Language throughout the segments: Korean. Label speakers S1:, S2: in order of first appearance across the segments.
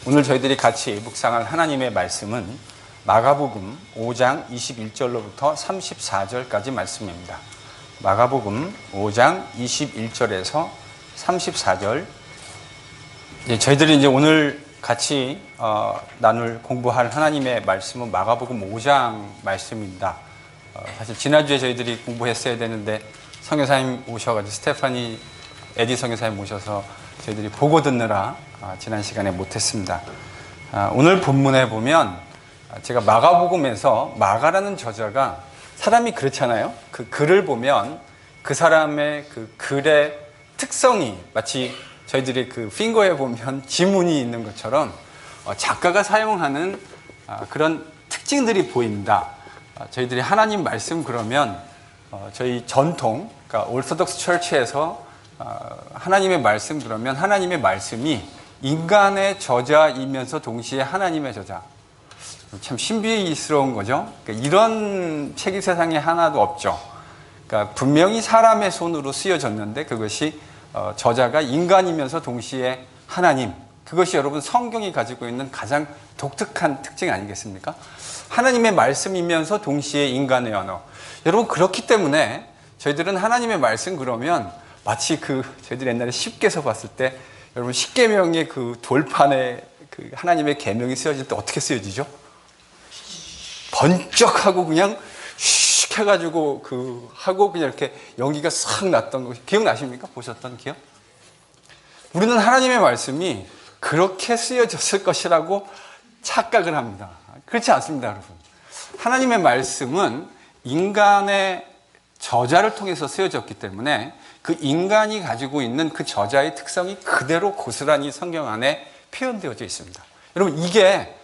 S1: 오늘 저희들이 같이 묵상할 하나님의 말씀은 마가복음 5장 21절로부터 34절까지 말씀입니다. 마가복음 5장 21절에서 34절. 저희들이 오늘 같이 공부할 하나님의 말씀은 마가복음 5장 말씀입니다. 사실 지난주에 저희들이 공부했어야 되는데 선교사님 오셔가지고 스테파니 에디 선교사님 오셔서 저희들이 보고 듣느라 지난 시간에 못했습니다. 오늘 본문에 보면 제가 마가복음에서 마가라는 저자가 사람이 그렇잖아요. 그 글을 보면 그 사람의 그 글의 특성이 마치 저희들이 그 핑거에 보면 지문이 있는 것처럼 작가가 사용하는 그런 특징들이 보입니다. 저희들이 하나님 말씀 그러면 저희 전통, 그러니까 올소독스 처치에서 하나님의 말씀 그러면 하나님의 말씀이 인간의 저자이면서 동시에 하나님의 저자. 참 신비스러운 거죠. 그러니까 이런 책이 세상에 하나도 없죠. 그러니까 분명히 사람의 손으로 쓰여졌는데 그것이 저자가 인간이면서 동시에 하나님. 그것이 여러분 성경이 가지고 있는 가장 독특한 특징 아니겠습니까? 하나님의 말씀이면서 동시에 인간의 언어. 여러분 그렇기 때문에 저희들은 하나님의 말씀 그러면 마치 저희들이 옛날에 십계서 봤을 때 여러분 십계명의 그 돌판에 그 하나님의 계명이 쓰여질 때 어떻게 쓰여지죠? 번쩍하고 그냥 슉 해가지고 하고 그냥 이렇게 연기가 싹 났던 거 기억나십니까? 보셨던 기억? 우리는 하나님의 말씀이 그렇게 쓰여졌을 것이라고 착각을 합니다. 그렇지 않습니다, 여러분. 하나님의 말씀은 인간의 저자를 통해서 쓰여졌기 때문에 그 인간이 가지고 있는 그 저자의 특성이 그대로 고스란히 성경 안에 표현되어져 있습니다. 여러분 이게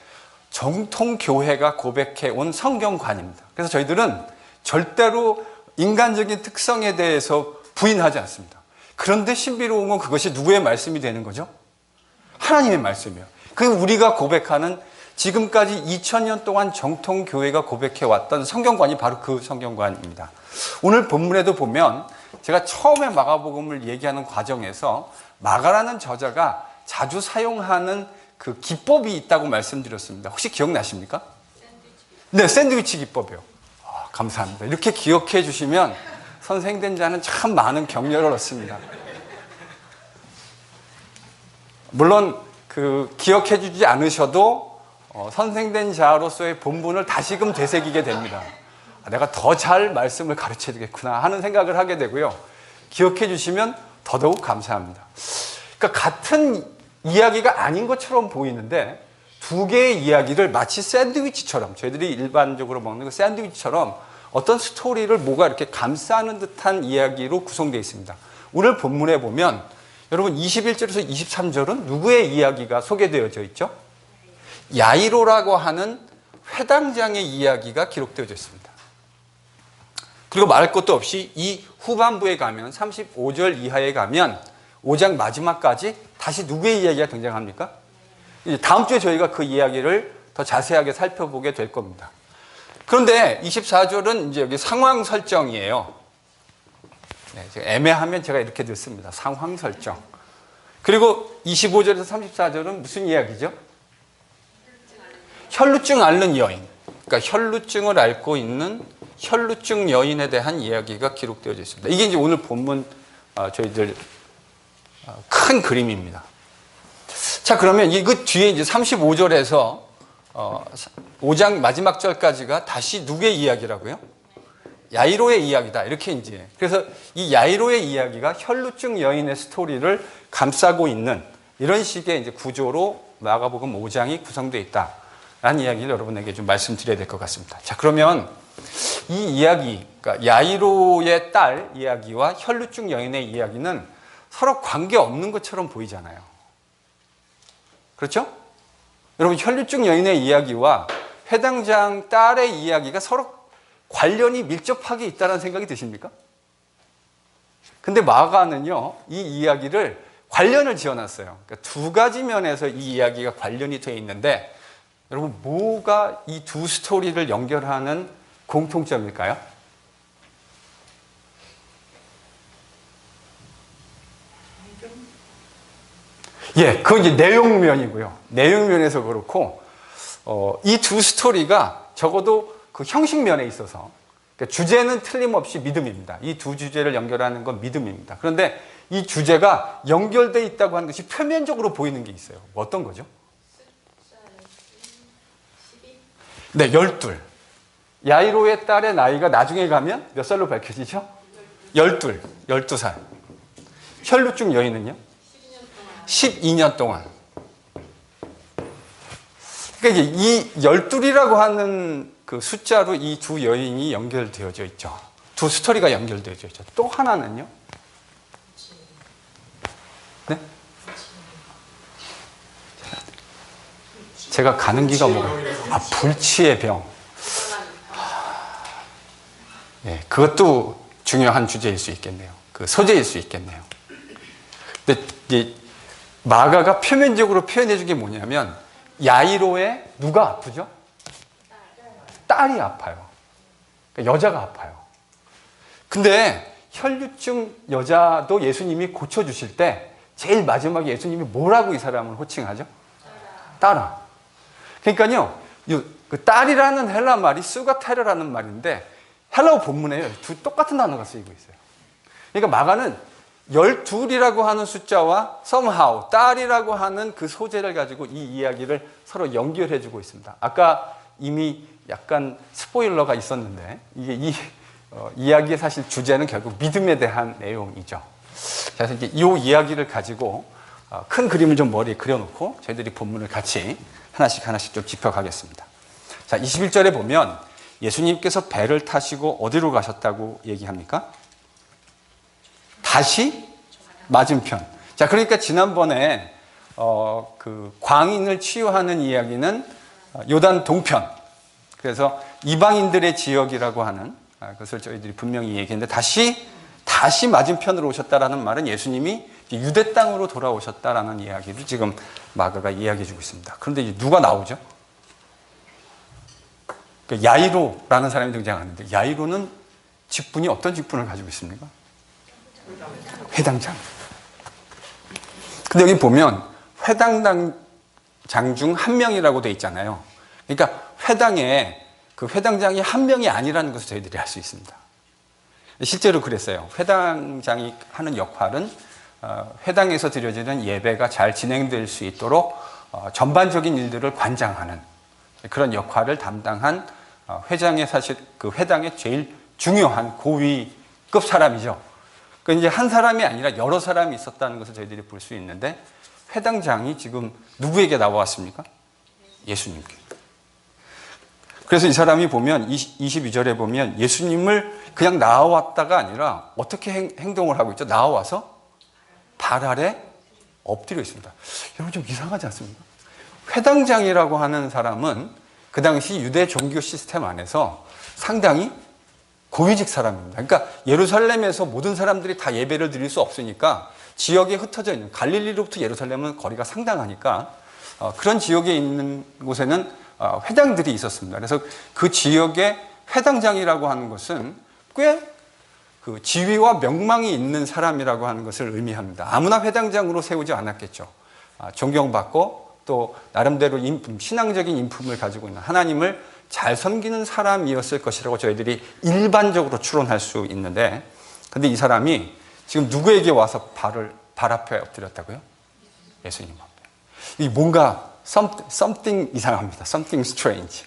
S1: 정통 교회가 고백해 온 성경관입니다. 그래서 저희들은 절대로 인간적인 특성에 대해서 부인하지 않습니다. 그런데 신비로운 건 그것이 누구의 말씀이 되는 거죠? 하나님의 말씀이에요. 그 우리가 고백하는 지금까지 2000년 동안 정통 교회가 고백해 왔던 성경관이 바로 그 성경관입니다. 오늘 본문에도 보면 제가 처음에 마가복음을 얘기하는 과정에서 마가라는 저자가 자주 사용하는 그 기법이 있다고 말씀드렸습니다. 혹시 기억나십니까? 네, 샌드위치 기법이요. 감사합니다. 이렇게 기억해 주시면 선생된 자는 참 많은 격려를 얻습니다. 물론 기억해 주지 않으셔도 선생된 자로서의 본분을 다시금 되새기게 됩니다. 내가 더 잘 말씀을 가르쳐야 되겠구나 하는 생각을 하게 되고요. 기억해 주시면 더더욱 감사합니다. 그러니까 같은 이야기가 아닌 것처럼 보이는데 두 개의 이야기를 마치 샌드위치처럼 저희들이 일반적으로 먹는 그 샌드위치처럼 어떤 스토리를 뭐가 이렇게 감싸는 듯한 이야기로 구성되어 있습니다. 오늘 본문에 보면 여러분 21절에서 23절은 누구의 이야기가 소개되어져 있죠? 야이로라고 하는 회당장의 이야기가 기록되어져 있습니다. 그리고 말할 것도 없이 이 후반부에 가면 35절 이하에 가면 5장 마지막까지 다시 누구의 이야기가 등장합니까? 이제 다음 주에 저희가 그 이야기를 더 자세하게 살펴보게 될 겁니다. 그런데 24절은 이제 여기 상황 설정이에요. 네, 애매하면 제가 이렇게 넣습니다. 상황 설정. 그리고 25절에서 34절은 무슨 이야기죠? 혈루증 앓는 여인. 그러니까 혈루증을 앓고 있는 혈루증 여인에 대한 이야기가 기록되어져 있습니다. 이게 이제 오늘 본문 저희들 큰 그림입니다. 자, 그러면 그 뒤에 이제 35절에서 5장 마지막 절까지가 다시 누구의 이야기라고요? 야이로의 이야기다. 이렇게 이제. 그래서 이 야이로의 이야기가 혈루증 여인의 스토리를 감싸고 있는 이런 식의 이제 구조로 마가복음 5장이 구성되어 있다라는 이야기를 여러분에게 좀 말씀드려야 될 것 같습니다. 자, 그러면 이 이야기, 그러니까 야이로의 딸 이야기와 혈루증 여인의 이야기는 서로 관계없는 것처럼 보이잖아요. 그렇죠? 여러분 혈루증 여인의 이야기와 회당장 딸의 이야기가 서로 관련이 밀접하게 있다는 생각이 드십니까? 근데 마가는요, 이 이야기를 관련을 지어놨어요. 그러니까 두 가지 면에서 이 이야기가 관련이 되어 있는데 여러분 뭐가 이 두 스토리를 연결하는 공통점일까요? 예, 그건 이제 내용면이고요. 내용면에서 그렇고, 이 두 스토리가 적어도 그 형식면에 있어서, 그러니까 주제는 틀림없이 믿음입니다. 이 두 주제를 연결하는 건 믿음입니다. 그런데 이 주제가 연결되어 있다고 하는 것이 표면적으로 보이는 게 있어요. 어떤 거죠? 네, 12. 야이로의 딸의 나이가 나중에 가면 몇 살로 밝혀지죠? 12살. 혈루증 여인은요? 12년 동안. 그러니까 이 12이라고 하는 그 숫자로 이 두 여인이 연결되어져 있죠. 두 스토리가 연결되어져 있죠. 또 하나는요? 네? 제가 가는 기가 뭐가? 불치의 병. 네, 그것도 중요한 주제일 수 있겠네요. 그 소재일 수 있겠네요. 근데 이제 마가가 표면적으로 표현해 준 게 뭐냐면 야이로의 누가 아프죠? 딸이 아파요. 그러니까 여자가 아파요. 근데 혈류증 여자도 예수님이 고쳐주실 때 제일 마지막에 예수님이 뭐라고 이 사람을 호칭하죠? 딸아. 그러니까요, 그 딸이라는 헬라 말이 수가테르라는 말인데 헬라어 본문에요. 두 똑같은 단어가 쓰이고 있어요. 그러니까 마가는 12이라고 하는 숫자와 somehow 딸이라고 하는 그 소재를 가지고 이 이야기를 서로 연결해주고 있습니다. 아까 이미 약간 스포일러가 있었는데 이게 이 이야기의 사실 주제는 결국 믿음에 대한 내용이죠. 그래서 이제 이 이야기를 가지고 큰 그림을 좀 머리에 그려놓고 저희들이 본문을 같이 하나씩 좀 짚어가겠습니다. 자, 21절에 보면 예수님께서 배를 타시고 어디로 가셨다고 얘기합니까? 다시 맞은편. 자, 그러니까 지난번에 그 광인을 치유하는 이야기는 요단 동편. 그래서 이방인들의 지역이라고 하는 그것을 저희들이 분명히 얘기했는데 다시 맞은편으로 오셨다라는 말은 예수님이 유대 땅으로 돌아오셨다라는 이야기를 지금 마가가 이야기해주고 있습니다. 그런데 이제 누가 나오죠? 야이로라는 사람이 등장하는데 야이로는 직분이 어떤 직분을 가지고 있습니까? 회당장. 근데 여기 보면 회당장 중 한 명이라고 돼 있잖아요. 그러니까 회당에 그 회당장이 한 명이 아니라는 것을 저희들이 알 수 있습니다. 실제로 그랬어요. 회당장이 하는 역할은 회당에서 드려지는 예배가 잘 진행될 수 있도록 전반적인 일들을 관장하는 그런 역할을 담당한 회장의 사실 그 회당의 제일 중요한 고위급 사람이죠. 그 이제 한 사람이 아니라 여러 사람이 있었다는 것을 저희들이 볼 수 있는데 회당장이 지금 누구에게 나왔습니까? 예수님께. 그래서 이 사람이 보면 22절에 보면 예수님을 그냥 나와왔다가 아니라 어떻게 행동을 하고 있죠? 나와와서 발 아래 엎드려 있습니다. 여러분 좀 이상하지 않습니까? 회당장이라고 하는 사람은 그 당시 유대 종교 시스템 안에서 상당히 고위직 사람입니다. 그러니까 예루살렘에서 모든 사람들이 다 예배를 드릴 수 없으니까 지역에 흩어져 있는 갈릴리로부터 예루살렘은 거리가 상당하니까 그런 지역에 있는 곳에는 회당들이 있었습니다. 그래서 그 지역의 회당장이라고 하는 것은 꽤 그 지위와 명망이 있는 사람이라고 하는 것을 의미합니다. 아무나 회당장으로 세우지 않았겠죠. 존경받고 또 나름대로 신앙적인 인품을 가지고 있는 하나님을 잘 섬기는 사람이었을 것이라고 저희들이 일반적으로 추론할 수 있는데, 근데 이 사람이 지금 누구에게 와서 발 앞에 엎드렸다고요? 예수님 앞에. 이 뭔가 something 이상합니다. something strange.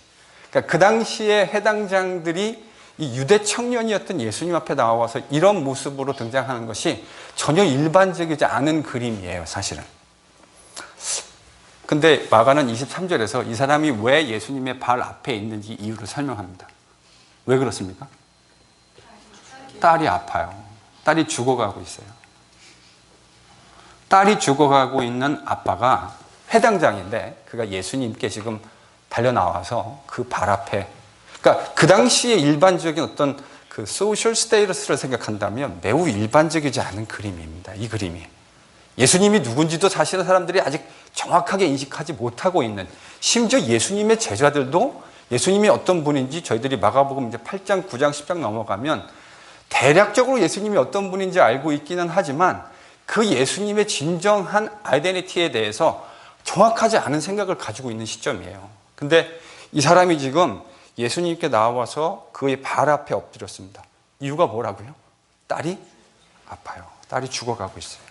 S1: 그러니까 그 당시에 해당장들이 이 유대 청년이었던 예수님 앞에 나와서 이런 모습으로 등장하는 것이 전혀 일반적이지 않은 그림이에요, 사실은. 근데 마가는 23절에서 이 사람이 왜 예수님의 발 앞에 있는지 이유를 설명합니다. 왜 그렇습니까? 딸이 아파요. 딸이 죽어가고 있어요. 딸이 죽어가고 있는 아빠가 회당장인데 그가 예수님께 지금 달려나와서 그 발 앞에, 그러니까 그 당시에 일반적인 어떤 그 소셜 스테이터스를 생각한다면 매우 일반적이지 않은 그림입니다. 이 그림이. 예수님이 누군지도 사실은 사람들이 아직 정확하게 인식하지 못하고 있는, 심지어 예수님의 제자들도 예수님이 어떤 분인지 저희들이 마가복음 이제 8장, 9장, 10장 넘어가면 대략적으로 예수님이 어떤 분인지 알고 있기는 하지만 그 예수님의 진정한 아이덴티티에 대해서 정확하지 않은 생각을 가지고 있는 시점이에요. 근데 이 사람이 지금 예수님께 나와서 그의 발 앞에 엎드렸습니다. 이유가 뭐라고요? 딸이 아파요. 딸이 죽어가고 있어요.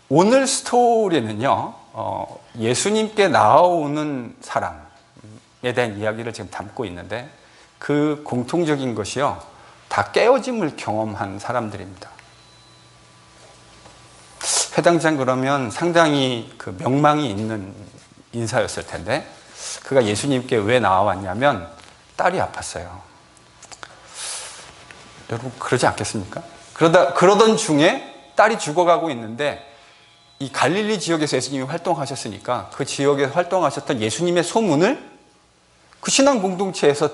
S1: 오늘 스토리는요, 예수님께 나아오는 사람에 대한 이야기를 지금 담고 있는데 그 공통적인 것이요, 다 깨어짐을 경험한 사람들입니다. 회당장 그러면 상당히 그 명망이 있는 인사였을 텐데 그가 예수님께 왜 나와왔냐면 딸이 아팠어요. 여러분 그러지 않겠습니까? 그러던 중에 딸이 죽어가고 있는데 이 갈릴리 지역에서 예수님이 활동하셨으니까 그 지역에서 활동하셨던 예수님의 소문을 그 신앙 공동체에서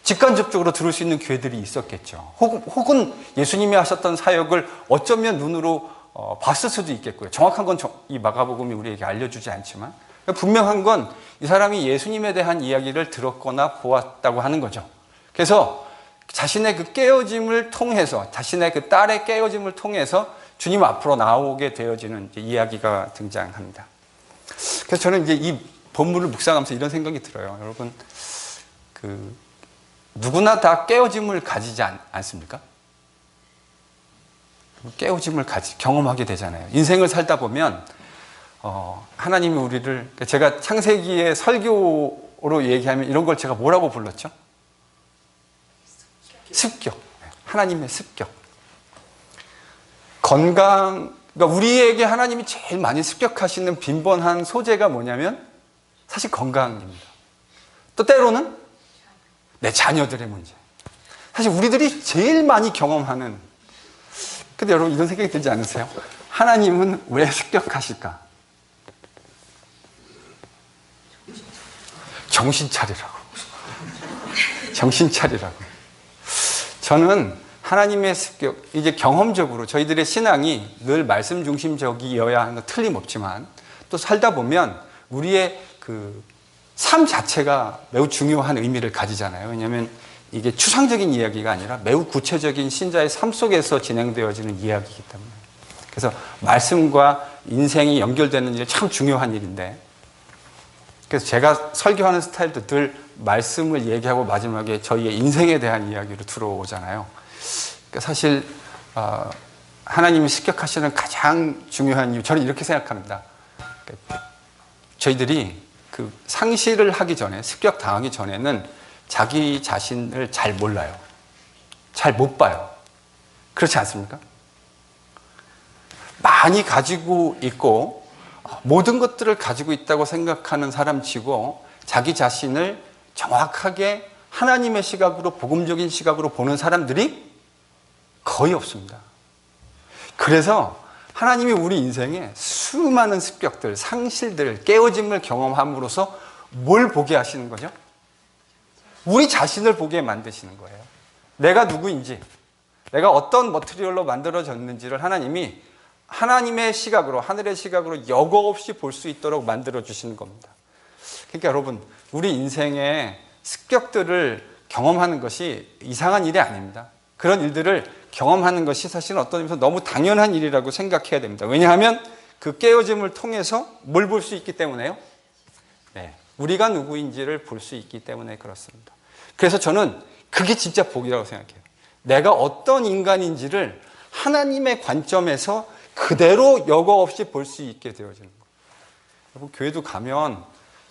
S1: 직간접적으로 들을 수 있는 기회들이 있었겠죠. 혹은 예수님이 하셨던 사역을 어쩌면 눈으로 봤을 수도 있겠고요. 정확한 건 이 마가복음이 우리에게 알려주지 않지만 분명한 건 이 사람이 예수님에 대한 이야기를 들었거나 보았다고 하는 거죠. 그래서 자신의 그 깨어짐을 통해서, 자신의 그 딸의 깨어짐을 통해서 주님 앞으로 나오게 되어지는 이야기가 등장합니다. 그래서 저는 이제 이 본문을 묵상하면서 이런 생각이 들어요. 여러분, 누구나 다 깨어짐을 가지지 않습니까? 깨어짐을 경험하게 되잖아요. 인생을 살다 보면 하나님이 우리를, 제가 창세기의 설교로 얘기하면 이런 걸 제가 뭐라고 불렀죠? 습격. 하나님의 습격. 그러니까 우리에게 하나님이 제일 많이 습격하시는 빈번한 소재가 뭐냐면 사실 건강입니다. 또 때로는 내 자녀들의 문제. 사실 우리들이 제일 많이 경험하는. 근데 여러분 이런 생각이 들지 않으세요? 하나님은 왜 습격하실까? 정신 차리라고. 정신 차리라고. 저는 하나님의 습격, 이제 경험적으로 저희들의 신앙이 늘 말씀 중심적이어야 하는 건 틀림없지만 또 살다 보면 우리의 그 삶 자체가 매우 중요한 의미를 가지잖아요. 왜냐하면 이게 추상적인 이야기가 아니라 매우 구체적인 신자의 삶 속에서 진행되어지는 이야기이기 때문에. 그래서 말씀과 인생이 연결되는 일이 참 중요한 일인데, 그래서 제가 설교하는 스타일도 늘 말씀을 얘기하고 마지막에 저희의 인생에 대한 이야기로 들어오잖아요. 그러니까 사실 하나님이 습격하시는 가장 중요한 이유, 저는 이렇게 생각합니다. 저희들이 그 상실을 하기 전에, 습격 당하기 전에는 자기 자신을 잘 몰라요. 잘 못 봐요. 그렇지 않습니까? 많이 가지고 있고 모든 것들을 가지고 있다고 생각하는 사람치고 자기 자신을 정확하게 하나님의 시각으로, 복음적인 시각으로 보는 사람들이 거의 없습니다. 그래서 하나님이 우리 인생에 수많은 습격들, 상실들, 깨어짐을 경험함으로써 뭘 보게 하시는 거죠? 우리 자신을 보게 만드시는 거예요. 내가 누구인지, 내가 어떤 머티리얼로 만들어졌는지를 하나님이 하나님의 시각으로, 하늘의 시각으로 여과 없이 볼 수 있도록 만들어 주시는 겁니다. 그러니까 여러분, 우리 인생의 습격들을 경험하는 것이 이상한 일이 아닙니다. 그런 일들을 경험하는 것이 사실은 어떤 의미에서 너무 당연한 일이라고 생각해야 됩니다. 왜냐하면 그 깨어짐을 통해서 뭘 볼 수 있기 때문에요? 네, 우리가 누구인지를 볼 수 있기 때문에 그렇습니다. 그래서 저는 그게 진짜 복이라고 생각해요. 내가 어떤 인간인지를 하나님의 관점에서 그대로 여과 없이 볼 수 있게 되어지는 거예요. 여러분, 교회도 가면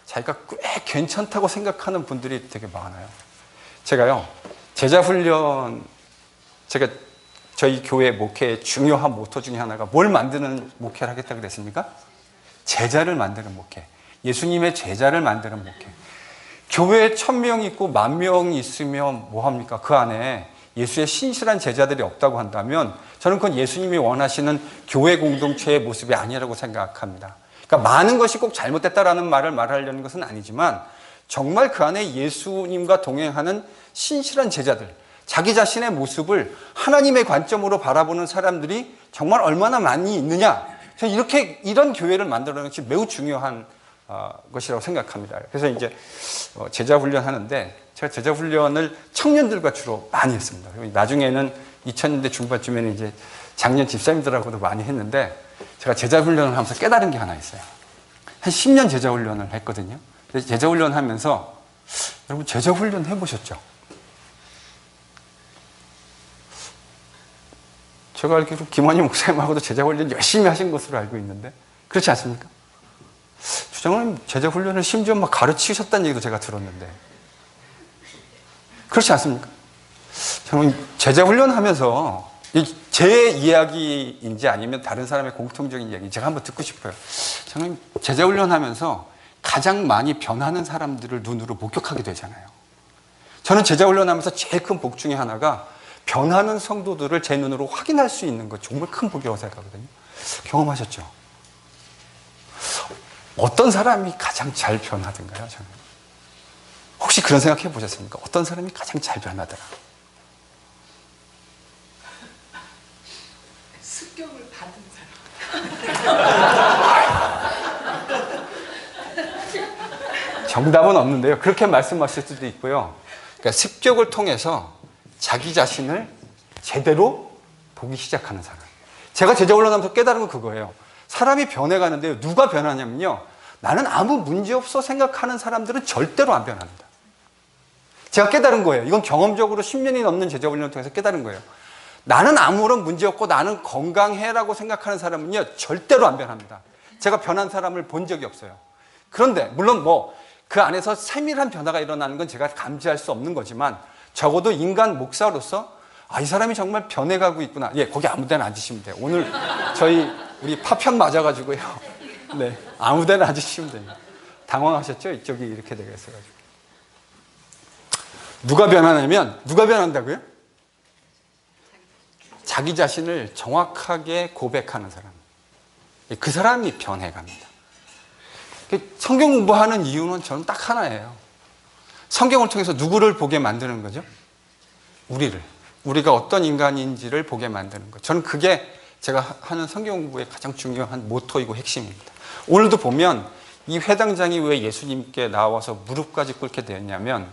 S1: 자기가 꽤 괜찮다고 생각하는 분들이 되게 많아요. 제가요, 제자훈련, 제가 저희 교회 목회의 중요한 모토 중에 하나가 뭘 만드는 목회를 하겠다고 그랬습니까? 제자를 만드는 목회. 예수님의 제자를 만드는 목회. 교회에 1000명 있고 10,000명 있으면 뭐합니까? 그 안에 예수의 신실한 제자들이 없다고 한다면 저는 그건 예수님이 원하시는 교회 공동체의 모습이 아니라고 생각합니다. 그러니까 많은 것이 꼭 잘못됐다라는 말을 말하려는 것은 아니지만 정말 그 안에 예수님과 동행하는 신실한 제자들, 자기 자신의 모습을 하나님의 관점으로 바라보는 사람들이 정말 얼마나 많이 있느냐. 이런 교회를 만들어내는 것이 매우 중요한 것이라고 생각합니다. 그래서 이제 제자 훈련하는데 제가 제자 훈련을 청년들과 주로 많이 했습니다. 나중에는 2000년대 중반쯤에는 이제 작년 집사님들하고도 많이 했는데 제가 제자훈련을 하면서 깨달은 게 하나 있어요. 한 10년 제자훈련을 했거든요. 제자훈련 하면서 여러분 제자훈련 해보셨죠? 제가 알기로 김원희 목사님하고도 제자훈련 열심히 하신 것으로 알고 있는데 그렇지 않습니까? 주장님 제자훈련을 심지어 막 가르치셨다는 얘기도 제가 들었는데 그렇지 않습니까? 저는 제자훈련 하면서 제 이야기인지 아니면 다른 사람의 공통적인 이야기 제가 한번 듣고 싶어요. 저는 제자훈련 하면서 가장 많이 변하는 사람들을 눈으로 목격하게 되잖아요. 저는 제자훈련 하면서 제일 큰 복 중에 하나가 변하는 성도들을 제 눈으로 확인할 수 있는 것 정말 큰 복이라고 생각하거든요. 경험하셨죠? 어떤 사람이 가장 잘 변하던가요? 저는 혹시 그런 생각 해보셨습니까? 어떤 사람이 가장 잘 변하더라?
S2: 습격을 받은 사람.
S1: 정답은 없는데요. 그렇게 말씀하실 수도 있고요. 그러니까 습격을 통해서 자기 자신을 제대로 보기 시작하는 사람. 제가 제자훈련하면서 깨달은 건 그거예요. 사람이 변해가는데요. 누가 변하냐면요. 나는 아무 문제 없어 생각하는 사람들은 절대로 안 변합니다. 제가 깨달은 거예요. 이건 경험적으로 10년이 넘는 제자훈련을 통해서 깨달은 거예요. 나는 아무런 문제 없고 나는 건강해라고 생각하는 사람은요. 절대로 안 변합니다. 제가 변한 사람을 본 적이 없어요. 그런데 물론 그 안에서 세밀한 변화가 일어나는 건 제가 감지할 수 없는 거지만 적어도 인간 목사로서 이 사람이 정말 변해가고 있구나. 예, 거기 아무 데나 앉으시면 돼요. 오늘 우리 파편 맞아가지고요. 네, 아무 데나 앉으시면 됩니다. 당황하셨죠? 이쪽이 이렇게 되어 있어가지고. 누가 변하냐면, 누가 변한다고요? 자기 자신을 정확하게 고백하는 사람. 그 사람이 변해갑니다. 성경 공부하는 이유는 저는 딱 하나예요. 성경을 통해서 누구를 보게 만드는 거죠? 우리가 어떤 인간인지를 보게 만드는 것. 저는 그게 제가 하는 성경 공부의 가장 중요한 모토이고 핵심입니다. 오늘도 보면 이 회당장이 왜 예수님께 나와서 무릎까지 꿇게 되었냐면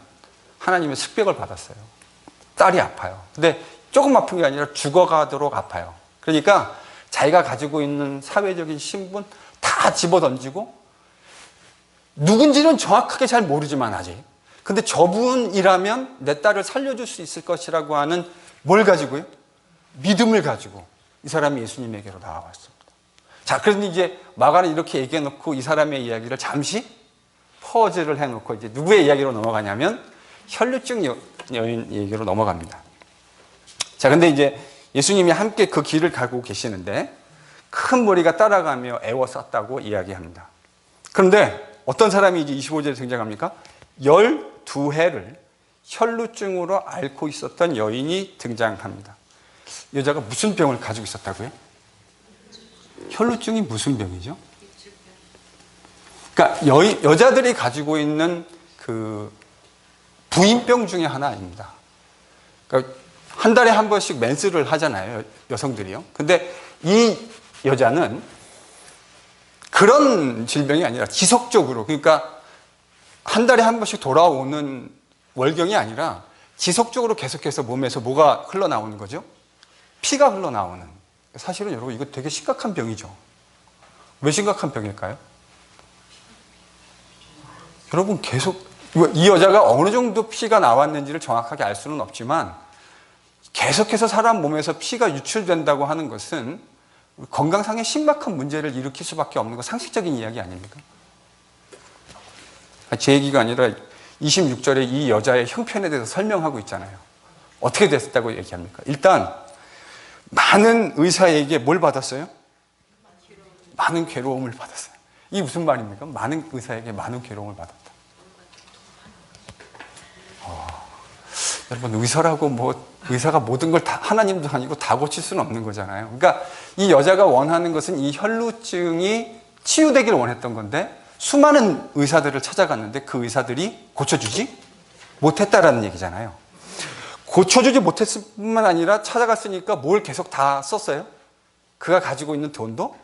S1: 하나님의 습격을 받았어요. 딸이 아파요. 근데 조금 아픈 게 아니라 죽어가도록 아파요. 그러니까 자기가 가지고 있는 사회적인 신분 다 집어던지고 누군지는 정확하게 잘 모르지만 아직. 근데 저분이라면 내 딸을 살려줄 수 있을 것이라고 하는 뭘 가지고요? 믿음을 가지고 이 사람이 예수님에게로 나와왔습니다. 자, 그런데 이제 마가는 이렇게 얘기해놓고 이 사람의 이야기를 잠시 퍼즐을 해놓고 이제 누구의 이야기로 넘어가냐면 혈루증 여인 얘기로 넘어갑니다. 자, 근데 이제 예수님이 함께 그 길을 가고 계시는데 큰 무리가 따라가며 애워쌌다고 이야기합니다. 그런데 어떤 사람이 이제 25절에 등장합니까? 12해를 혈루증으로 앓고 있었던 여인이 등장합니다. 여자가 무슨 병을 가지고 있었다고요? 혈루증이 무슨 병이죠? 그러니까 여자들이 가지고 있는 그 부인병 중에 하나입니다. 그러니까 한 달에 한 번씩 맨스를 하잖아요, 여성들이요. 근데 이 여자는 그런 질병이 아니라 지속적으로, 그러니까 한 달에 한 번씩 돌아오는 월경이 아니라 지속적으로 계속해서 몸에서 뭐가 흘러나오는 거죠? 피가 흘러나오는. 사실은 여러분 이거 되게 심각한 병이죠. 왜 심각한 병일까요? 여러분 계속 이 여자가 어느 정도 피가 나왔는지를 정확하게 알 수는 없지만 계속해서 사람 몸에서 피가 유출된다고 하는 것은 건강상의 심각한 문제를 일으킬 수밖에 없는 거 상식적인 이야기 아닙니까? 제 얘기가 아니라 26절에 이 여자의 형편에 대해서 설명하고 있잖아요. 어떻게 됐다고 얘기합니까? 일단 많은 의사에게 뭘 받았어요? 많은 괴로움을 받았어요. 이게 무슨 말입니까? 많은 의사에게 많은 괴로움을 받았다. 여러분 의사라고 의사가 모든 걸 다 하나님도 아니고 다 고칠 수는 없는 거잖아요. 그러니까 이 여자가 원하는 것은 이 혈루증이 치유되기를 원했던 건데 수많은 의사들을 찾아갔는데 그 의사들이 고쳐주지 못했다라는 얘기잖아요. 고쳐주지 못했을 뿐만 아니라 찾아갔으니까 뭘 계속 다 썼어요? 그가 가지고 있는 돈도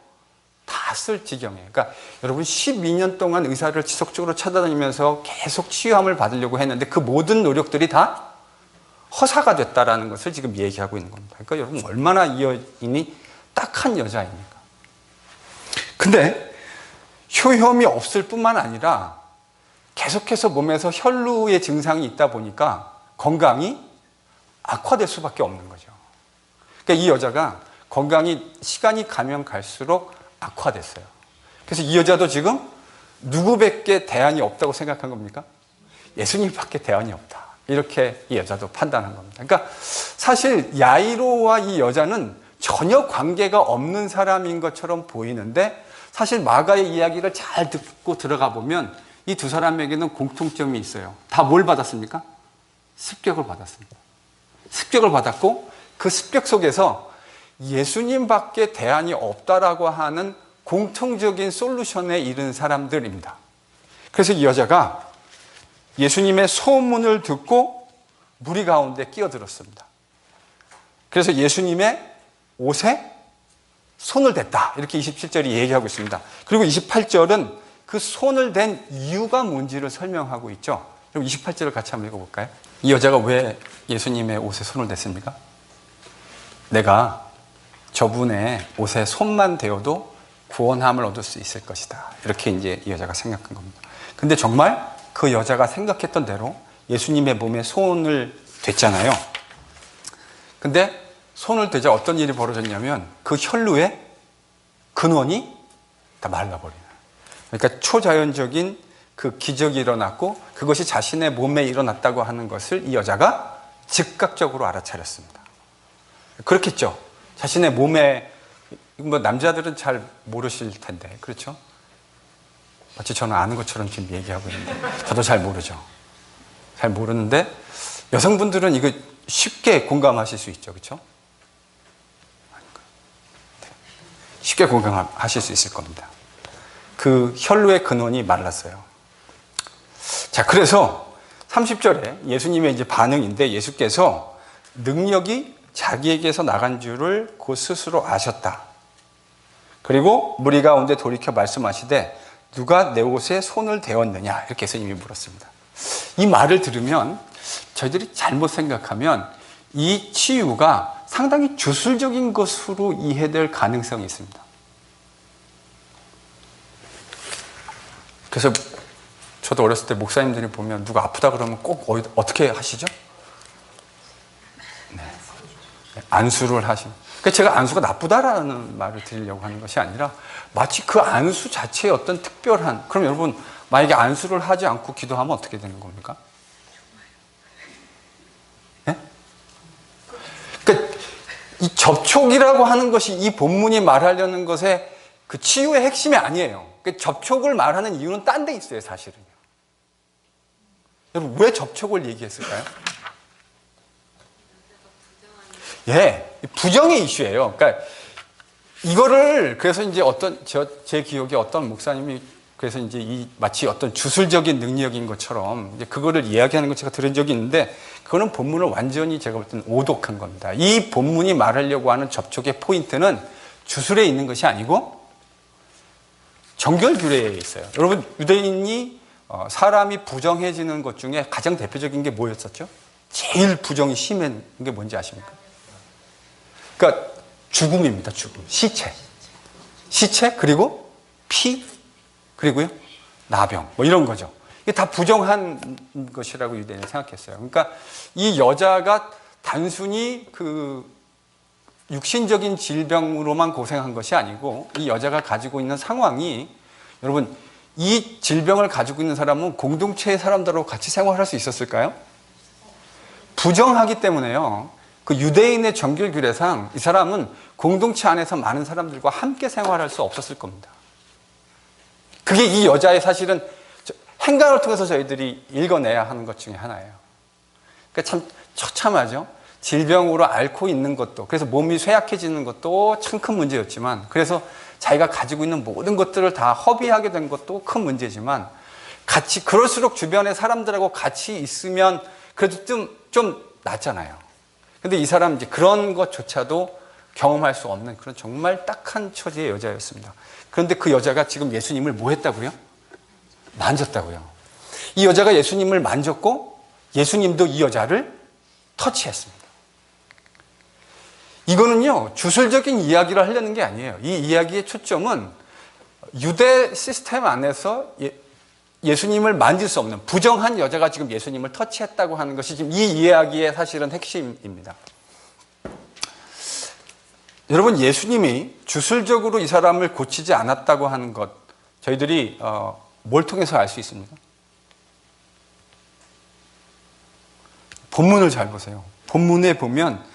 S1: 다 쓸 지경이에요. 그러니까 여러분 12년 동안 의사를 지속적으로 찾아다니면서 계속 치유함을 받으려고 했는데 그 모든 노력들이 다 허사가 됐다라는 것을 지금 얘기하고 있는 겁니다. 그러니까 여러분 얼마나 이 여인이 딱한 여자입니까? 근데 효염이 없을 뿐만 아니라 계속해서 몸에서 혈루의 증상이 있다 보니까 건강이 악화될 수밖에 없는 거죠. 그러니까 이 여자가 건강이 시간이 가면 갈수록 악화됐어요. 그래서 이 여자도 지금 누구밖에 대안이 없다고 생각한 겁니까? 예수님밖에 대안이 없다. 이렇게 이 여자도 판단한 겁니다. 그러니까 사실 야이로와 이 여자는 전혀 관계가 없는 사람인 것처럼 보이는데 사실 마가의 이야기를 잘 듣고 들어가 보면 이 두 사람에게는 공통점이 있어요. 다 뭘 받았습니까? 습격을 받았습니다. 습격을 받았고 그 습격 속에서 예수님밖에 대안이 없다라고 하는 공통적인 솔루션에 이른 사람들입니다. 그래서 이 여자가 예수님의 소문을 듣고 무리 가운데 끼어들었습니다. 그래서 예수님의 옷에 손을 댔다. 이렇게 27절이 얘기하고 있습니다. 그리고 28절은 그 손을 댄 이유가 뭔지를 설명하고 있죠. 그럼 28절을 같이 한번 읽어볼까요? 이 여자가 왜 예수님의 옷에 손을 댔습니까? 내가 저분의 옷에 손만 대어도 구원함을 얻을 수 있을 것이다. 이렇게 이제 이 여자가 생각한 겁니다. 근데 정말 그 여자가 생각했던 대로 예수님의 몸에 손을 댔잖아요. 근데 손을 대자 어떤 일이 벌어졌냐면 그 혈루의 근원이 다 말라버리는. 그러니까 초자연적인 그 기적이 일어났고 그것이 자신의 몸에 일어났다고 하는 것을 이 여자가 즉각적으로 알아차렸습니다. 그렇겠죠. 자신의 몸에 뭐 남자들은 잘 모르실 텐데 그렇죠? 마치 저는 아는 것처럼 지금 얘기하고 있는데 저도 잘 모르죠. 잘 모르는데 여성분들은 이거 쉽게 공감하실 수 있죠. 그렇죠? 쉽게 공감하실 수 있을 겁니다. 그 혈루의 근원이 말랐어요. 자, 그래서 30절에 예수님의 이제 반응인데 예수께서 능력이 자기에게서 나간 줄을 곧 스스로 아셨다. 그리고 무리 가운데 돌이켜 말씀하시되 누가 내 옷에 손을 대었느냐 이렇게 예수님이 물었습니다. 이 말을 들으면 저희들이 잘못 생각하면 이 치유가 상당히 주술적인 것으로 이해될 가능성이 있습니다. 그래서 저도 어렸을 때 목사님들이 보면 누가 아프다 그러면 꼭 어떻게 하시죠? 네. 안수를 하시는. 그러니까 제가 안수가 나쁘다라는 말을 드리려고 하는 것이 아니라 마치 그 안수 자체의 어떤 특별한, 그럼 여러분 만약에 안수를 하지 않고 기도하면 어떻게 되는 겁니까? 네? 그러니까 이 접촉이라고 하는 것이 이 본문이 말하려는 것의 그 치유의 핵심이 아니에요. 그러니까 접촉을 말하는 이유는 딴 데 있어요, 사실은요. 여러분, 왜 접촉을 얘기했을까요? 예, 부정의 이슈예요. 그러니까 이거를 그래서 이제 제 기억에 어떤 목사님이 그래서 이제 마치 어떤 주술적인 능력인 것처럼 이제 그거를 이야기하는 걸 제가 들은 적이 있는데 그거는 본문을 완전히 제가 볼 때는 오독한 겁니다. 이 본문이 말하려고 하는 접촉의 포인트는 주술에 있는 것이 아니고 정결규례에 있어요. 여러분, 유대인이 사람이 부정해지는 것 중에 가장 대표적인 게 뭐였었죠? 제일 부정이 심한 게 뭔지 아십니까? 그러니까 죽음입니다. 죽음. 시체 그리고 피 그리고요 나병 뭐 이런 거죠. 이게 다 부정한 것이라고 유대인은 생각했어요. 그러니까 이 여자가 단순히 그 육신적인 질병으로만 고생한 것이 아니고 이 여자가 가지고 있는 상황이, 여러분 이 질병을 가지고 있는 사람은 공동체의 사람들하고 같이 생활할 수 있었을까요? 부정하기 때문에요. 그 유대인의 정결규례상 이 사람은 공동체 안에서 많은 사람들과 함께 생활할 수 없었을 겁니다. 그게 이 여자의 사실은 행간을 통해서 저희들이 읽어내야 하는 것 중에 하나예요. 그러니까 참 처참하죠. 질병으로 앓고 있는 것도, 그래서 몸이 쇠약해지는 것도 참 큰 문제였지만, 그래서 자기가 가지고 있는 모든 것들을 다 허비하게 된 것도 큰 문제지만, 같이 그럴수록 주변의 사람들하고 같이 있으면 그래도 좀 낫잖아요. 근데 이 사람 이제 그런 것조차도 경험할 수 없는 그런 정말 딱한 처지의 여자였습니다. 그런데 그 여자가 지금 예수님을 뭐 했다고요? 만졌다고요. 이 여자가 예수님을 만졌고 예수님도 이 여자를 터치했습니다. 이거는요, 주술적인 이야기를 하려는 게 아니에요. 이 이야기의 초점은 유대 시스템 안에서 예수님을 만질 수 없는 부정한 여자가 지금 예수님을 터치했다고 하는 것이 지금 이 이야기의 사실은 핵심입니다. 여러분, 예수님이 주술적으로 이 사람을 고치지 않았다고 하는 것, 저희들이 뭘 통해서 알 수 있습니까? 본문을 잘 보세요. 본문에 보면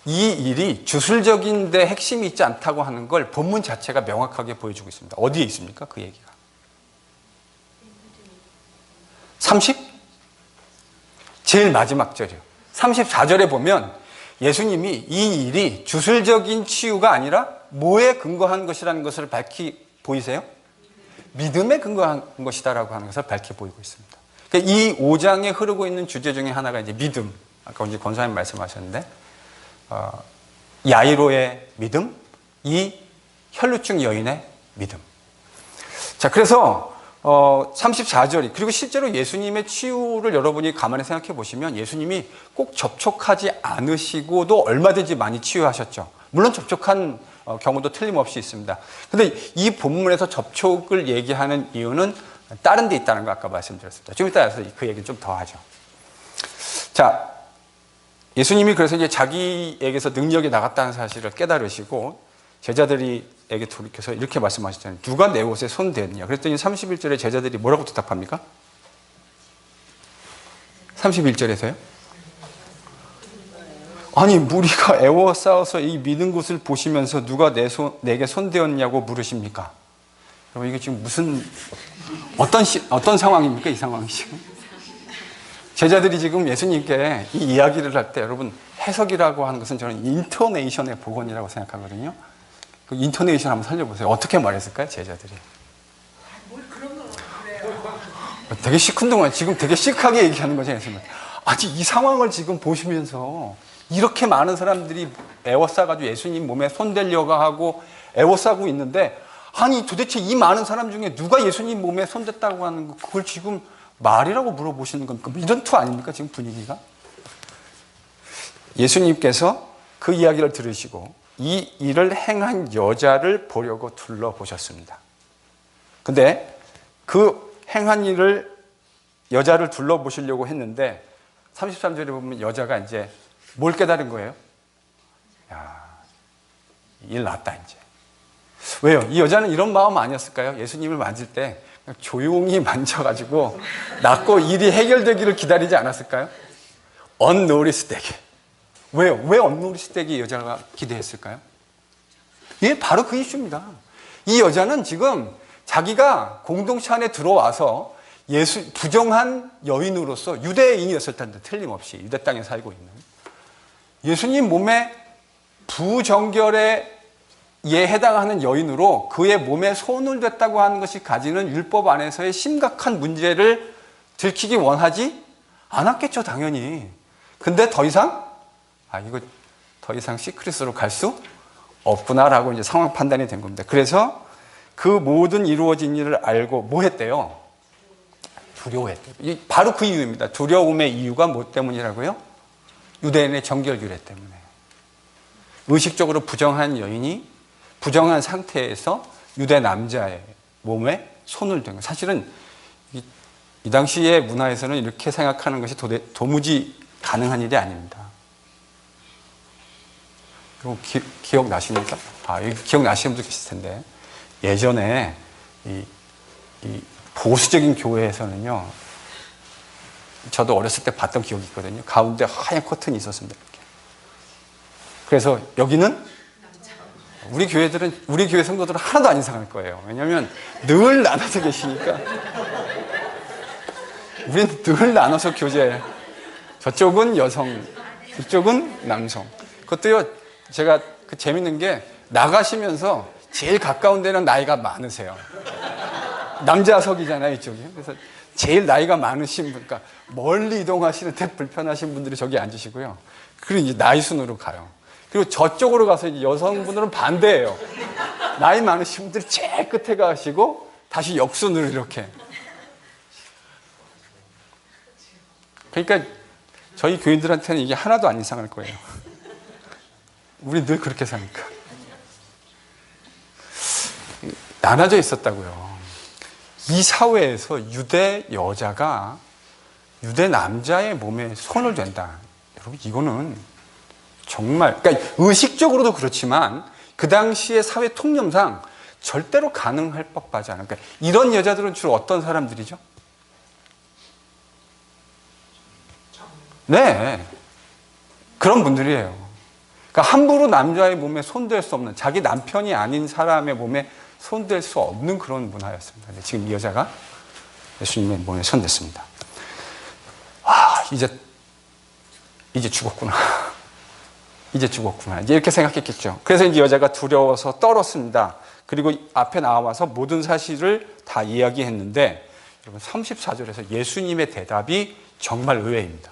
S1: 이 일이 주술적인데 핵심이 있지 않다고 하는 걸 본문 자체가 명확하게 보여주고 있습니다. 어디에 있습니까? 그 얘기가. 30? 제일 마지막 절이요. 34절에 보면 예수님이 이 일이 주술적인 치유가 아니라 뭐에 근거한 것이라는 것을 밝히 보이세요? 믿음에 근거한 것이다라고 하는 것을 밝히 보이고 있습니다. 그러니까 이 5장에 흐르고 있는 주제 중에 하나가 이제 믿음. 아까 이제 권사님 말씀하셨는데, 야이로의 믿음, 이 혈루증 여인의 믿음. 자, 그래서 34절이, 그리고 실제로 예수님의 치유를 여러분이 가만히 생각해 보시면 예수님이 꼭 접촉하지 않으시고도 얼마든지 많이 치유하셨죠. 물론 접촉한 경우도 틀림없이 있습니다. 그런데 이 본문에서 접촉을 얘기하는 이유는 다른 데 있다는 거 아까 말씀드렸습니다. 좀 이따 가서 그 얘기는 좀 더 하죠. 자, 예수님이 그래서 이제 자기에게서 능력이 나갔다는 사실을 깨달으시고 제자들에게 돌이켜서 이렇게 말씀하셨잖아요. 누가 내 옷에 손댔냐? 그랬더니 31절에 제자들이 뭐라고 대답합니까? 31절에서요? 아니, 무리가 애워싸워서 이 미는 것을 보시면서 누가 내게 손대었냐고 물으십니까? 여러분, 이게 지금 무슨 어떤 상황입니까? 이 상황이 지금? 제자들이 지금 예수님께 이 이야기를 할 때 여러분, 해석이라고 하는 것은 저는 인토네이션의 복원이라고 생각하거든요. 그 인토네이션 한번 살려보세요. 어떻게 말했을까요, 제자들이?
S2: 뭘 그런 걸 그래요.
S1: 되게 시큰둥한, 지금 되게 시크하게 얘기하는 거죠, 예수님. 아니, 이 상황을 지금 보시면서 이렇게 많은 사람들이 애워싸가지고 예수님 몸에 손대려고 하고 애워싸고 있는데, 아니, 도대체 이 많은 사람 중에 누가 예수님 몸에 손댔다고 하는 거, 그걸 지금 말이라고 물어보시는 겁니까? 이런 투 아닙니까, 지금 분위기가? 예수님께서 그 이야기를 들으시고 이 일을 행한 여자를 보려고 둘러보셨습니다. 근데 그 행한 일을, 여자를 둘러보시려고 했는데 33절에 보면 여자가 이제 뭘 깨달은 거예요? 야, 일 났다 이제. 왜요? 이 여자는 이런 마음 아니었을까요? 예수님을 만질 때 그냥 조용히 만져가지고 낫고 일이 해결되기를 기다리지 않았을까요? 언노리스되게. 왜요? 왜 언노리스되게 여자가 기대했을까요? 예, 바로 그 이슈입니다. 이 여자는 지금 자기가 공동체 안에 들어와서 부정한 여인으로서 유대인이었을 텐데, 틀림없이 유대 땅에 살고 있는 예수님 몸에 부정결에 해당하는 여인으로 그의 몸에 손을 댔다고 하는 것이 가지는 율법 안에서의 심각한 문제를 들키기 원하지 않았겠죠, 당연히. 근데 더 이상 이거 더 이상 시크릿으로 갈 수 없구나라고 이제 상황 판단이 된 겁니다. 그래서 그 모든 이루어진 일을 알고 뭐 했대요? 두려워했대요. 바로 그 이유입니다. 두려움의 이유가 뭐 때문이라고요? 유대인의 정결규례 때문에. 의식적으로 부정한 여인이 부정한 상태에서 유대 남자의 몸에 손을 댄 거예요. 사실은 이 당시의 문화에서는 이렇게 생각하는 것이 도무지 가능한 일이 아닙니다. 그럼 기억나십니까? 기억나시는 분도 계실 텐데, 예전에 이 보수적인 교회에서는요, 저도 어렸을 때 봤던 기억이 있거든요. 가운데 하얀 커튼이 있었습니다. 이렇게. 그래서 여기는 우리 교회 성도들은 하나도 안 이상할 거예요. 왜냐하면 늘 나눠서 계시니까. 우리는 늘 나눠서 교제해요. 저쪽은 여성, 이쪽은 남성. 그것도요, 제가 재밌는 게 나가시면서 제일 가까운 데는 나이가 많으세요. 남자석이잖아요, 이쪽이. 그래서 제일 나이가 많으신 분, 그러니까 멀리 이동하시는데 불편하신 분들이 저기 앉으시고요. 그리고 이제 나이 순으로 가요. 그리고 저쪽으로 가서 이제 여성분들은 반대예요. 나이 많으신 분들이 제일 끝에 가시고 다시 역순으로 이렇게. 그러니까 저희 교인들한테는 이게 하나도 안 이상할 거예요. 우리 늘 그렇게 사니까. 나눠져 있었다고요. 이 사회에서 유대 여자가 유대 남자의 몸에 손을 댄다. 여러분, 이거는 정말, 그러니까 의식적으로도 그렇지만 그 당시의 사회 통념상 절대로 가능할 법하지 않아요. 그러니까 이런 여자들은 주로 어떤 사람들이죠? 네, 그런 분들이에요. 그러니까 함부로 남자의 몸에 손댈 수 없는, 자기 남편이 아닌 사람의 몸에 손댈 수 없는 그런 문화였습니다. 지금 이 여자가 예수님의 몸에 손댔습니다. 아, 이제 죽었구나. 이제 죽었구나. 이제 이렇게 생각했겠죠. 그래서 이제 여자가 두려워서 떨었습니다. 그리고 앞에 나와서 모든 사실을 다 이야기했는데, 여러분 34절에서 예수님의 대답이 정말 의외입니다.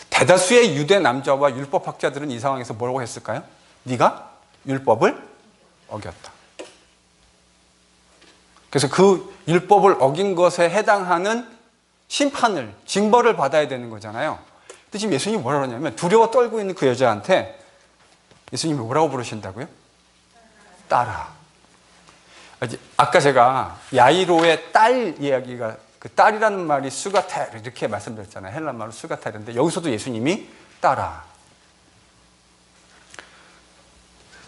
S1: 대다수의 유대 남자와 율법학자들은 이 상황에서 뭐라고 했을까요? 네가 율법을 어겼다. 그래서 그 율법을 어긴 것에 해당하는 심판을, 징벌을 받아야 되는 거잖아요. 근데 지금 예수님이 뭐라 그러냐면 두려워 떨고 있는 그 여자한테 예수님이 뭐라고 부르신다고요? 딸아. 아까 제가 야이로의 딸 이야기가, 그 딸이라는 말이 수가텔 이렇게 말씀드렸잖아요. 헬란말로 수가텔인데 여기서도 예수님이 딸아.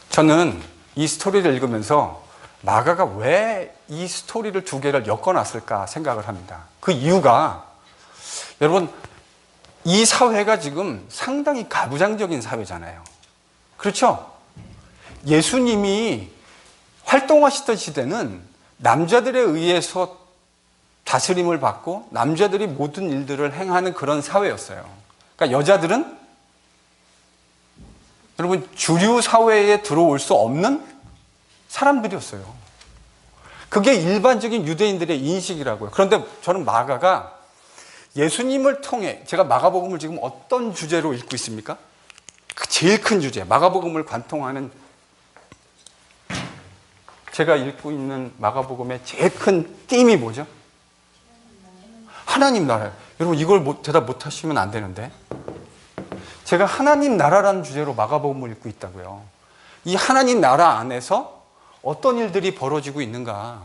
S1: 저는 이 스토리를 읽으면서 마가가 왜 이 스토리를 두 개를 엮어놨을까 생각을 합니다. 그 이유가, 여러분, 이 사회가 지금 상당히 가부장적인 사회잖아요. 그렇죠? 예수님이 활동하시던 시대는 남자들에 의해서 다스림을 받고 남자들이 모든 일들을 행하는 그런 사회였어요. 그러니까 여자들은, 여러분, 주류 사회에 들어올 수 없는 사람들이었어요. 그게 일반적인 유대인들의 인식이라고요. 그런데 저는 마가가 예수님을 통해, 제가 마가복음을 지금 어떤 주제로 읽고 있습니까? 그 제일 큰 주제, 마가복음을 관통하는, 제가 읽고 있는 마가복음의 제일 큰 띠임이 뭐죠? 하나님 나라예요. 여러분, 이걸 대답 못 하시면 안 되는데. 제가 하나님 나라라는 주제로 마가복음을 읽고 있다고요. 이 하나님 나라 안에서 어떤 일들이 벌어지고 있는가?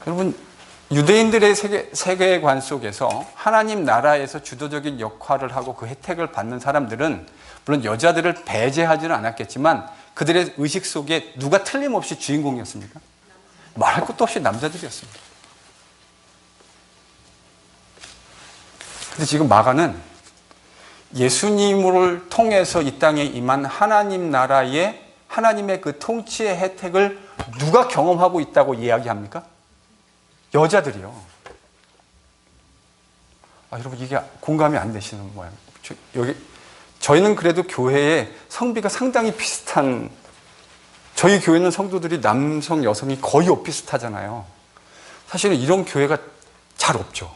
S1: 여러분, 유대인들의 세계관 속에서 하나님 나라에서 주도적인 역할을 하고 그 혜택을 받는 사람들은 물론 여자들을 배제하지는 않았겠지만 그들의 의식 속에 누가 틀림없이 주인공이었습니까? 말할 것도 없이 남자들이었습니다. 근데 지금 마가는 예수님을 통해서 이 땅에 임한 하나님 나라의, 하나님의 그 통치의 혜택을 누가 경험하고 있다고 이야기합니까? 여자들이요. 아, 여러분, 이게 공감이 안 되시는 거예요. 저희는 그래도 교회에 성비가 상당히 비슷한, 저희 교회는 성도들이 남성, 여성이 거의 오피스타잖아요. 사실은 이런 교회가 잘 없죠.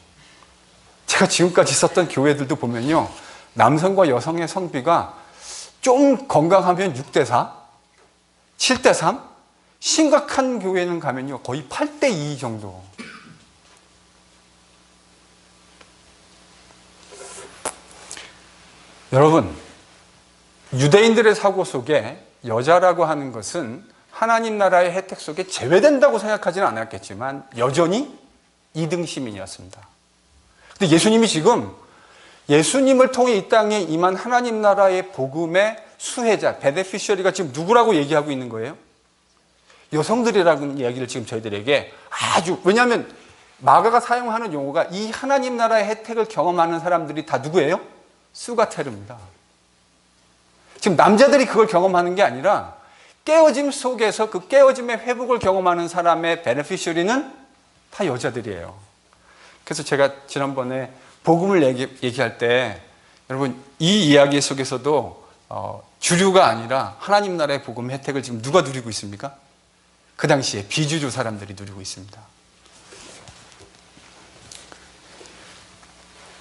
S1: 제가 지금까지 있었던 교회들도 보면요, 남성과 여성의 성비가 좀 건강하면 6대4, 7대3, 심각한 교회는 가면요 거의 8대2 정도. 여러분, 유대인들의 사고 속에 여자라고 하는 것은 하나님 나라의 혜택 속에 제외된다고 생각하지는 않았겠지만 여전히 2등 시민이었습니다. 근데 예수님이 지금 예수님을 통해 이 땅에 임한 하나님 나라의 복음의 수혜자, 베네피셔리가 지금 누구라고 얘기하고 있는 거예요? 여성들이라는 이야기를 지금 저희들에게 아주, 왜냐하면 마가가 사용하는 용어가 이 하나님 나라의 혜택을 경험하는 사람들이 다 누구예요? 수가테르입니다. 지금 남자들이 그걸 경험하는 게 아니라 깨어짐 속에서 그 깨어짐의 회복을 경험하는 사람의 베네피셔리는 다 여자들이에요. 그래서 제가 지난번에 복음을 얘기할 때 여러분, 이 이야기 속에서도 주류가 아니라 하나님 나라의 복음 혜택을 지금 누가 누리고 있습니까? 그 당시에 비주류 사람들이 누리고 있습니다.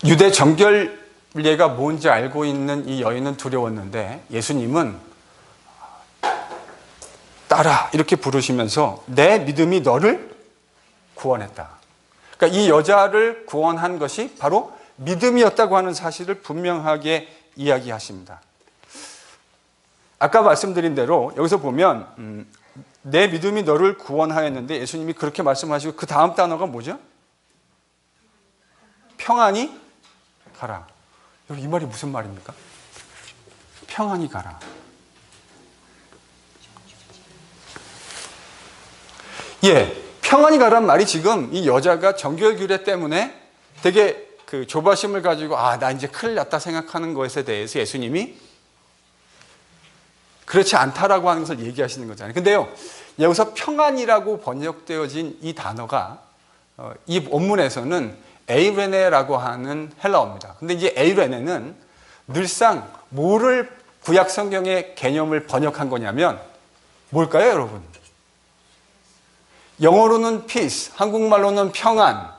S1: 유대 정결례가 뭔지 알고 있는 이 여인은 두려웠는데 예수님은 딸아 이렇게 부르시면서 내 믿음이 너를 구원했다. 그러니까 이 여자를 구원한 것이 바로 믿음이었다고 하는 사실을 분명하게 이야기하십니다. 아까 말씀드린 대로 여기서 보면 내 믿음이 너를 구원하였는데 예수님이 그렇게 말씀하시고 그 다음 단어가 뭐죠? 평안히 가라. 이 말이 무슨 말입니까? 평안히 가라. 예, 평안히 가란 말이 지금 이 여자가 정결규례 때문에 되게 그 조바심을 가지고 나 이제 큰일 났다 생각하는 것에 대해서 예수님이 그렇지 않다라고 하는 것을 얘기하시는 거잖아요. 근데요, 여기서 평안이라고 번역되어진 이 단어가 이 본문에서는 에이레네라고 하는 헬라어입니다. 근데 이제 에이레네는 늘상 뭐를 구약 성경의 개념을 번역한 거냐면 뭘까요, 여러분? 영어로는 peace, 한국말로는 평안.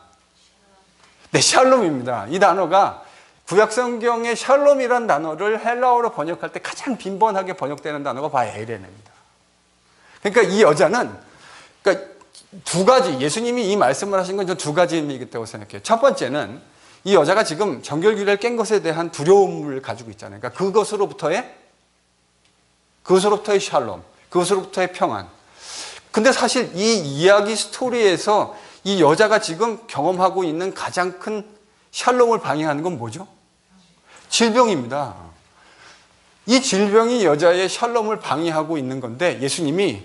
S1: 네, 샬롬입니다. 이 단어가 구약 성경의 샬롬이라는 단어를 헬라어로 번역할 때 가장 빈번하게 번역되는 단어가 바로 에이레네입니다. 그러니까 이 여자는 그러니까 두 가지, 예수님이 이 말씀을 하신 건 전 두 가지 의미가 있다고 생각해요. 첫 번째는 이 여자가 지금 정결규례를 깬 것에 대한 두려움을 가지고 있잖아요. 그러니까 그것으로부터의 샬롬, 그것으로부터의 평안. 근데 사실 이 이야기 스토리에서 이 여자가 지금 경험하고 있는 가장 큰 샬롬을 방해하는 건 뭐죠? 질병입니다. 이 질병이 여자의 샬롬을 방해하고 있는 건데 예수님이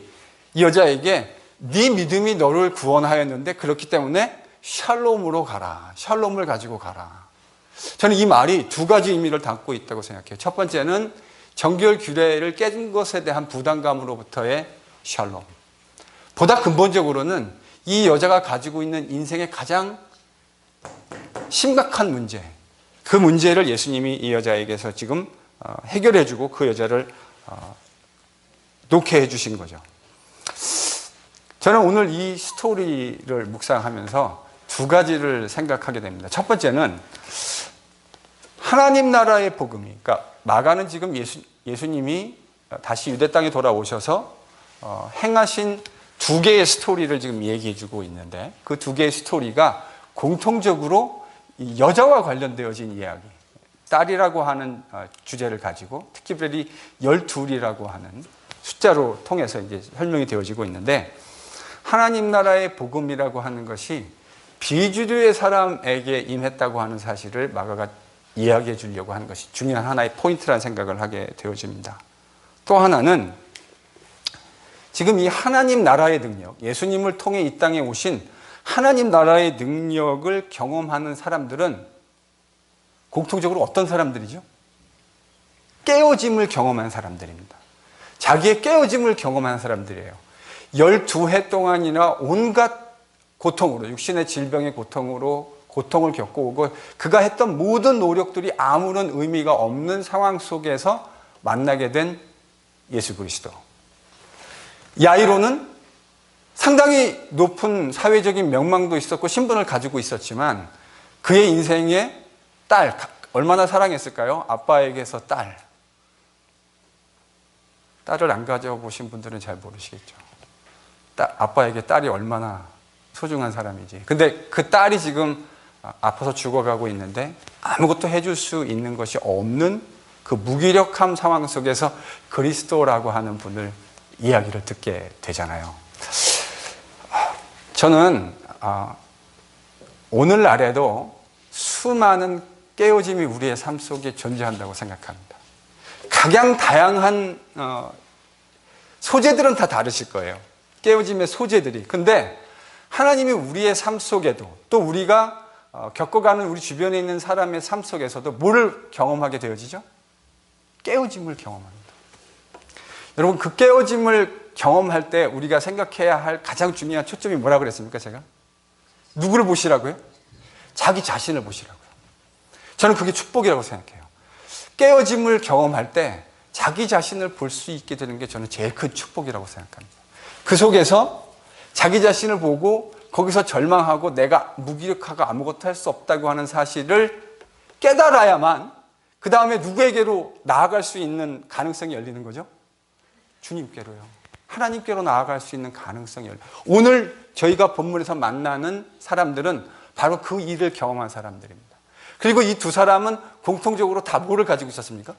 S1: 이 여자에게 네 믿음이 너를 구원하였는데 그렇기 때문에 샬롬으로 가라. 샬롬을 가지고 가라. 저는 이 말이 두 가지 의미를 담고 있다고 생각해요. 첫 번째는 정결 규례를 깬 것에 대한 부담감으로부터의 샬롬. 보다 근본적으로는 이 여자가 가지고 있는 인생의 가장 심각한 문제, 그 문제를 예수님이 이 여자에게서 지금 해결해주고 그 여자를 놓게 해주신 거죠. 저는 오늘 이 스토리를 묵상하면서 두 가지를 생각하게 됩니다. 첫 번째는 하나님 나라의 복음이, 그러니까 마가는 지금 예수님이 다시 유대 땅에 돌아오셔서 행하신 두 개의 스토리를 지금 얘기해 주고 있는데 그 두 개의 스토리가 공통적으로 여자와 관련되어진 이야기, 딸이라고 하는 주제를 가지고 특별히 12이라고 하는 숫자로 통해서 이제 설명이 되어지고 있는데 하나님 나라의 복음이라고 하는 것이 비주류의 사람에게 임했다고 하는 사실을 마가가 이야기해 주려고 하는 것이 중요한 하나의 포인트라는 생각을 하게 되어집니다. 또 하나는 지금 이 하나님 나라의 능력, 예수님을 통해 이 땅에 오신 하나님 나라의 능력을 경험하는 사람들은 공통적으로 어떤 사람들이죠? 깨어짐을 경험한 사람들입니다. 자기의 깨어짐을 경험한 사람들이에요. 12해 동안이나 온갖 고통으로, 육신의 질병의 고통으로 고통을 겪고 오고 그가 했던 모든 노력들이 아무런 의미가 없는 상황 속에서 만나게 된 예수 그리스도. 야이로는 상당히 높은 사회적인 명망도 있었고 신분을 가지고 있었지만 그의 인생에 딸, 얼마나 사랑했을까요? 아빠에게서 딸을 안 가져보신 분들은 잘 모르시겠죠. 아빠에게 딸이 얼마나 소중한 사람이지. 근데 그 딸이 지금 아파서 죽어가고 있는데 아무것도 해줄 수 있는 것이 없는 그 무기력한 상황 속에서 그리스도라고 하는 분을 이야기를 듣게 되잖아요. 저는 오늘날에도 수많은 깨어짐이 우리의 삶 속에 존재한다고 생각합니다. 각양 다양한 소재들은 다 다르실 거예요. 깨어짐의 소재들이. 근데 하나님이 우리의 삶 속에도 또 우리가 겪어가는 우리 주변에 있는 사람의 삶 속에서도 뭐를 경험하게 되어지죠? 깨어짐을 경험합니다. 여러분, 그 깨어짐을 경험할 때 우리가 생각해야 할 가장 중요한 초점이 뭐라고 그랬습니까, 제가? 누구를 보시라고요? 자기 자신을 보시라고요. 저는 그게 축복이라고 생각해요. 깨어짐을 경험할 때 자기 자신을 볼 수 있게 되는 게 저는 제일 큰 축복이라고 생각합니다. 그 속에서 자기 자신을 보고 거기서 절망하고 내가 무기력하고 아무것도 할 수 없다고 하는 사실을 깨달아야만 그 다음에 누구에게로 나아갈 수 있는 가능성이 열리는 거죠? 주님께로요. 하나님께로 나아갈 수 있는 가능성이 열려요. 오늘 저희가 본문에서 만나는 사람들은 바로 그 일을 경험한 사람들입니다. 그리고 이 두 사람은 공통적으로 다 뭐를 가지고 있었습니까?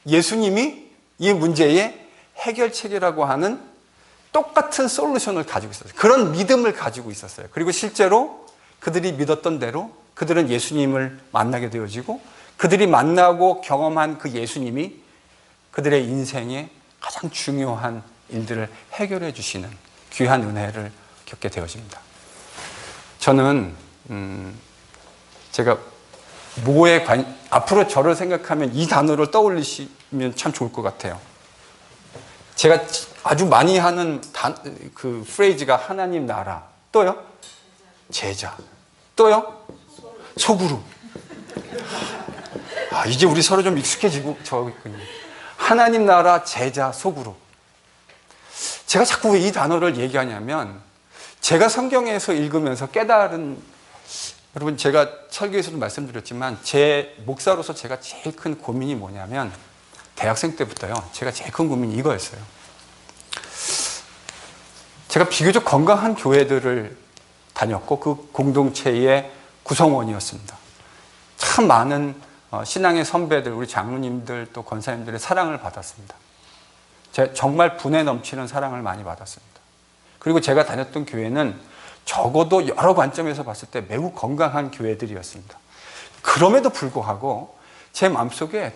S1: 예수님이 이 문제의 해결책이라고 하는 똑같은 솔루션을 가지고 있었어요. 그런 믿음을 가지고 있었어요. 그리고 실제로 그들이 믿었던 대로 그들은 예수님을 만나게 되어지고 그들이 만나고 경험한 그 예수님이 그들의 인생의 가장 중요한 일들을 해결해 주시는 귀한 은혜를 겪게 되어집니다. 저는 제가 앞으로 저를 생각하면 이 단어를 떠올리시면 참 좋을 것 같아요. 제가 아주 많이 하는 그 프레이즈가 하나님 나라, 또요? 제자, 또요? 소그룹. 이제 우리 서로 좀 익숙해지고 저겠군요. 하나님 나라, 제자, 소그룹. 제가 자꾸 왜 이 단어를 얘기하냐면 제가 성경에서 읽으면서 깨달은, 여러분 제가 설교에서도 말씀드렸지만 제 목사로서 제가 제일 큰 고민이 뭐냐면 대학생 때부터요. 제가 제일 큰 고민이 이거였어요. 제가 비교적 건강한 교회들을 다녔고 그 공동체의 구성원이었습니다. 참 많은 신앙의 선배들, 우리 장로님들 또 권사님들의 사랑을 받았습니다. 제가 정말 분에 넘치는 사랑을 많이 받았습니다. 그리고 제가 다녔던 교회는 적어도 여러 관점에서 봤을 때 매우 건강한 교회들이었습니다. 그럼에도 불구하고 제 마음속에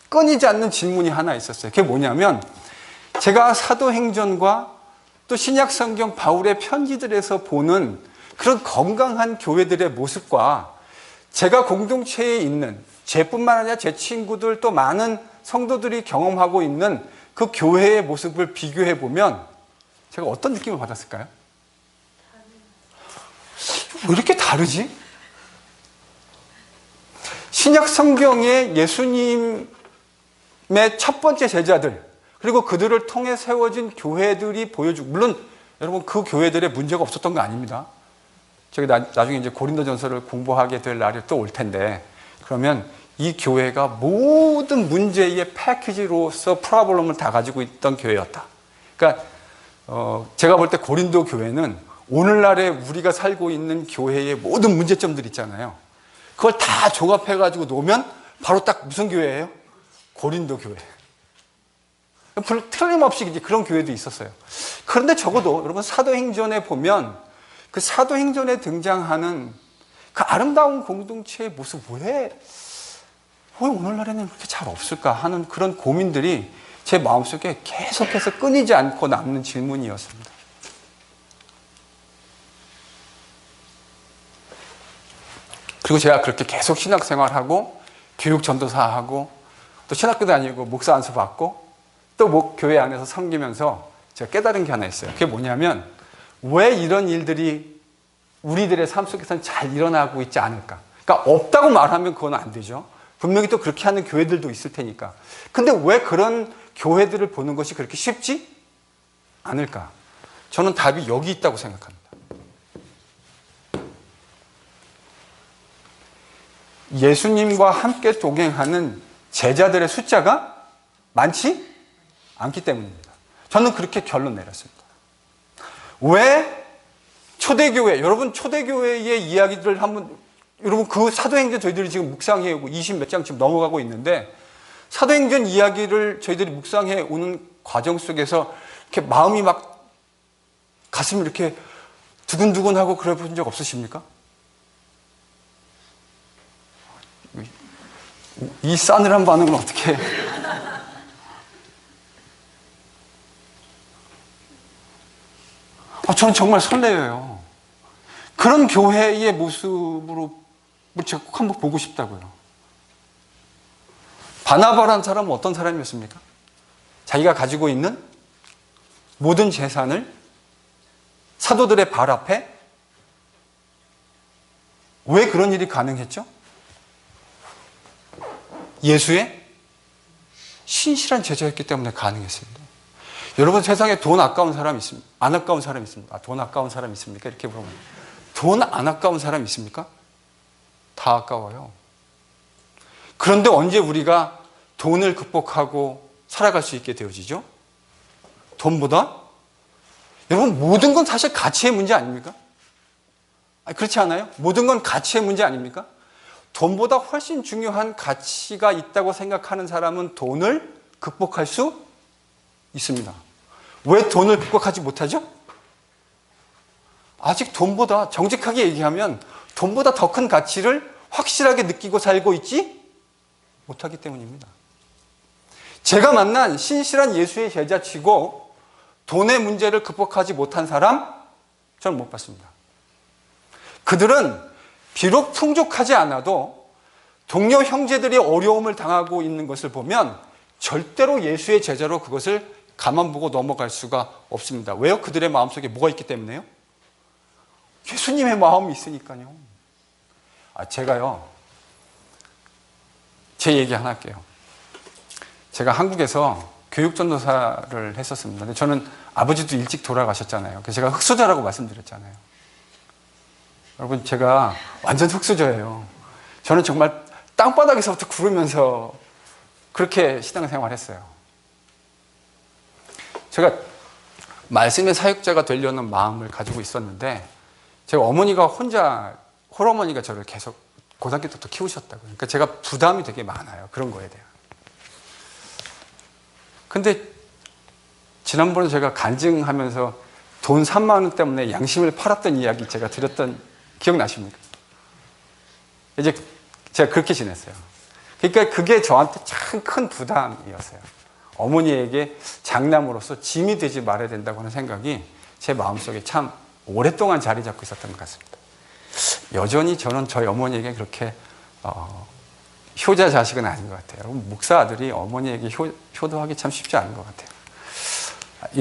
S1: 끊이지 않는 질문이 하나 있었어요. 그게 뭐냐면 제가 사도행전과 또 신약성경 바울의 편지들에서 보는 그런 건강한 교회들의 모습과 제가 공동체에 있는 제뿐만 아니라 제 친구들 또 많은 성도들이 경험하고 있는 그 교회의 모습을 비교해 보면 제가 어떤 느낌을 받았을까요? 왜 이렇게 다르지? 신약 성경의 예수님의 첫 번째 제자들, 그리고 그들을 통해 세워진 교회들이 보여주고, 물론 여러분 그 교회들의 문제가 없었던 거 아닙니다. 저기 나중에 이제 고린도전서를 공부하게 될 날이 또 올 텐데, 그러면 이 교회가 모든 문제의 패키지로서 프로블럼을 다 가지고 있던 교회였다. 그러니까 제가 볼 때 고린도 교회는 오늘날에 우리가 살고 있는 교회의 모든 문제점들 있잖아요. 그걸 다 종합해가지고 놓으면 바로 딱 무슨 교회예요? 고린도 교회. 틀림없이 이제 그런 교회도 있었어요. 그런데 적어도 여러분 사도행전에 보면 그 사도행전에 등장하는 그 아름다운 공동체의 모습 왜 오늘날에는 그렇게 잘 없을까 하는 그런 고민들이 제 마음속에 계속해서 끊이지 않고 남는 질문이었습니다. 그리고 제가 그렇게 계속 신학생활하고 교육 전도사하고 또 신학교 다니고 목사 안수 받고 또 교회 안에서 섬기면서 제가 깨달은 게 하나 있어요. 그게 뭐냐면 왜 이런 일들이 우리들의 삶 속에서는 잘 일어나고 있지 않을까? 그러니까 없다고 말하면 그건 안 되죠. 분명히 또 그렇게 하는 교회들도 있을 테니까. 근데 왜 그런 교회들을 보는 것이 그렇게 쉽지 않을까? 저는 답이 여기 있다고 생각합니다. 예수님과 함께 동행하는 제자들의 숫자가 많지 않기 때문입니다. 저는 그렇게 결론 내렸습니다. 왜 초대교회, 여러분 초대교회의 이야기들을 한번, 여러분 그 사도행전 저희들이 지금 묵상해 오고 20 몇 장 지금 넘어가고 있는데 사도행전 이야기를 저희들이 묵상해 오는 과정 속에서 이렇게 마음이 막 가슴이 이렇게 두근두근하고 그래 본 적 없으십니까? 이 싸늘한 반응은 어떻게 해? 저는 정말 설레요. 그런 교회의 모습으로 제가 꼭 한번 보고 싶다고요. 바나바라는 사람은 어떤 사람이었습니까? 자기가 가지고 있는 모든 재산을 사도들의 발 앞에, 왜 그런 일이 가능했죠? 예수의 신실한 제자였기 때문에 가능했습니다. 여러분 세상에 돈 아까운 사람 있습니까? 안 아까운 사람 있습니까? 돈 아까운 사람 있습니까? 이렇게 물어보면 돈 안 아까운 사람 있습니까? 다 아까워요. 그런데 언제 우리가 돈을 극복하고 살아갈 수 있게 되어지죠? 돈보다? 여러분 모든 건 사실 가치의 문제 아닙니까? 그렇지 않아요? 모든 건 가치의 문제 아닙니까? 돈보다 훨씬 중요한 가치가 있다고 생각하는 사람은 돈을 극복할 수 있습니다. 왜 돈을 극복하지 못하죠? 아직 돈보다, 정직하게 얘기하면 돈보다 더 큰 가치를 확실하게 느끼고 살고 있지 못하기 때문입니다. 제가 만난 신실한 예수의 제자치고 돈의 문제를 극복하지 못한 사람, 저는 못 봤습니다. 그들은 비록 풍족하지 않아도 동료 형제들이 어려움을 당하고 있는 것을 보면 절대로 예수의 제자로 그것을 가만 보고 넘어갈 수가 없습니다. 왜요? 그들의 마음속에 뭐가 있기 때문에요? 예수님의 마음이 있으니까요. 제가요, 제 얘기 하나 할게요. 제가 한국에서 교육전도사를 했었습니다. 근데 저는 아버지도 일찍 돌아가셨잖아요. 그래서 제가 흑수저라고 말씀드렸잖아요. 여러분, 제가 완전 흑수저예요. 저는 정말 땅바닥에서부터 구르면서 그렇게 신앙생활을 했어요. 제가 말씀의 사역자가 되려는 마음을 가지고 있었는데, 제가 어머니가 혼자, 홀어머니가 저를 계속 고등학교 때부터 키우셨다고요. 그러니까 제가 부담이 되게 많아요. 그런 거에 대한. 근데 지난번에 제가 간증하면서 돈 3만 원 때문에 양심을 팔았던 이야기 제가 드렸던 기억나십니까? 이제 제가 그렇게 지냈어요. 그러니까 그게 저한테 참 큰 부담이었어요. 어머니에게 장남으로서 짐이 되지 말아야 된다고 하는 생각이 제 마음속에 참 오랫동안 자리 잡고 있었던 것 같습니다. 여전히 저는 저희 어머니에게 그렇게 효자 자식은 아닌 것 같아요. 목사 아들이 어머니에게 효도하기 참 쉽지 않은 것 같아요.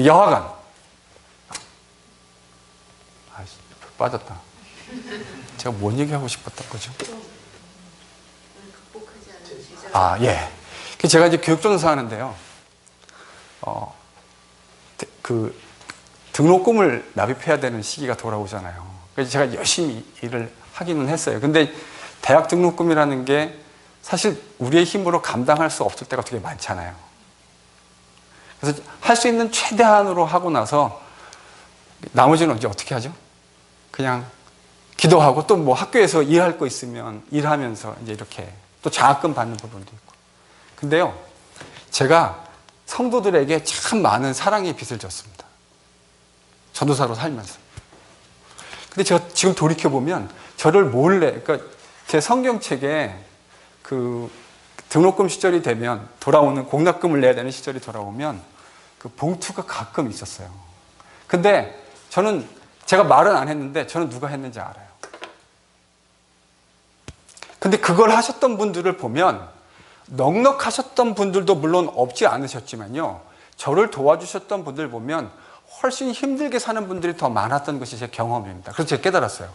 S1: 여하간 빠졌다. 제가 뭔 얘기하고 싶었던 거죠? 예. 제가 이제 교육전도사 하는데요. 그 등록금을 납입해야 되는 시기가 돌아오잖아요. 그래서 제가 열심히 일을 하기는 했어요. 근데 대학 등록금이라는 게 사실 우리의 힘으로 감당할 수 없을 때가 되게 많잖아요. 그래서 할 수 있는 최대한으로 하고 나서 나머지는 이제 어떻게 하죠? 그냥 기도하고 또 뭐 학교에서 일할 거 있으면 일하면서 이제 이렇게 또 장학금 받는 부분도 있고. 근데요, 제가 성도들에게 참 많은 사랑의 빚을 졌습니다. 전도사로 살면서. 근데 제가 지금 돌이켜보면 저를 몰래, 그러니까 제 성경책에 그 등록금 시절이 되면 돌아오는 공납금을 내야 되는 시절이 돌아오면 그 봉투가 가끔 있었어요. 근데 저는 제가 말은 안 했는데 저는 누가 했는지 알아요. 근데 그걸 하셨던 분들을 보면 넉넉하셨던 분들도 물론 없지 않으셨지만요. 저를 도와주셨던 분들 보면 훨씬 힘들게 사는 분들이 더 많았던 것이 제 경험입니다. 그래서 제가 깨달았어요.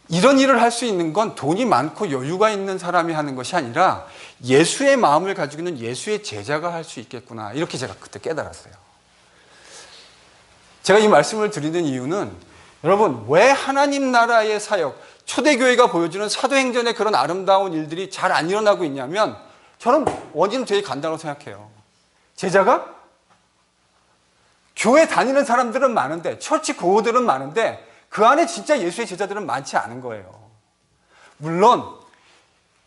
S1: 이런 일을 할 수 있는 건 돈이 많고 여유가 있는 사람이 하는 것이 아니라 예수의 마음을 가지고 있는 예수의 제자가 할 수 있겠구나. 이렇게 제가 그때 깨달았어요. 제가 이 말씀을 드리는 이유는 여러분, 왜 하나님 나라의 사역, 초대교회가 보여주는 사도행전의 그런 아름다운 일들이 잘 안 일어나고 있냐면 저는 원인은 되게 간단하다고 생각해요. 제자가 교회 다니는 사람들은 많은데, 처치 고어들은 많은데 그 안에 진짜 예수의 제자들은 많지 않은 거예요. 물론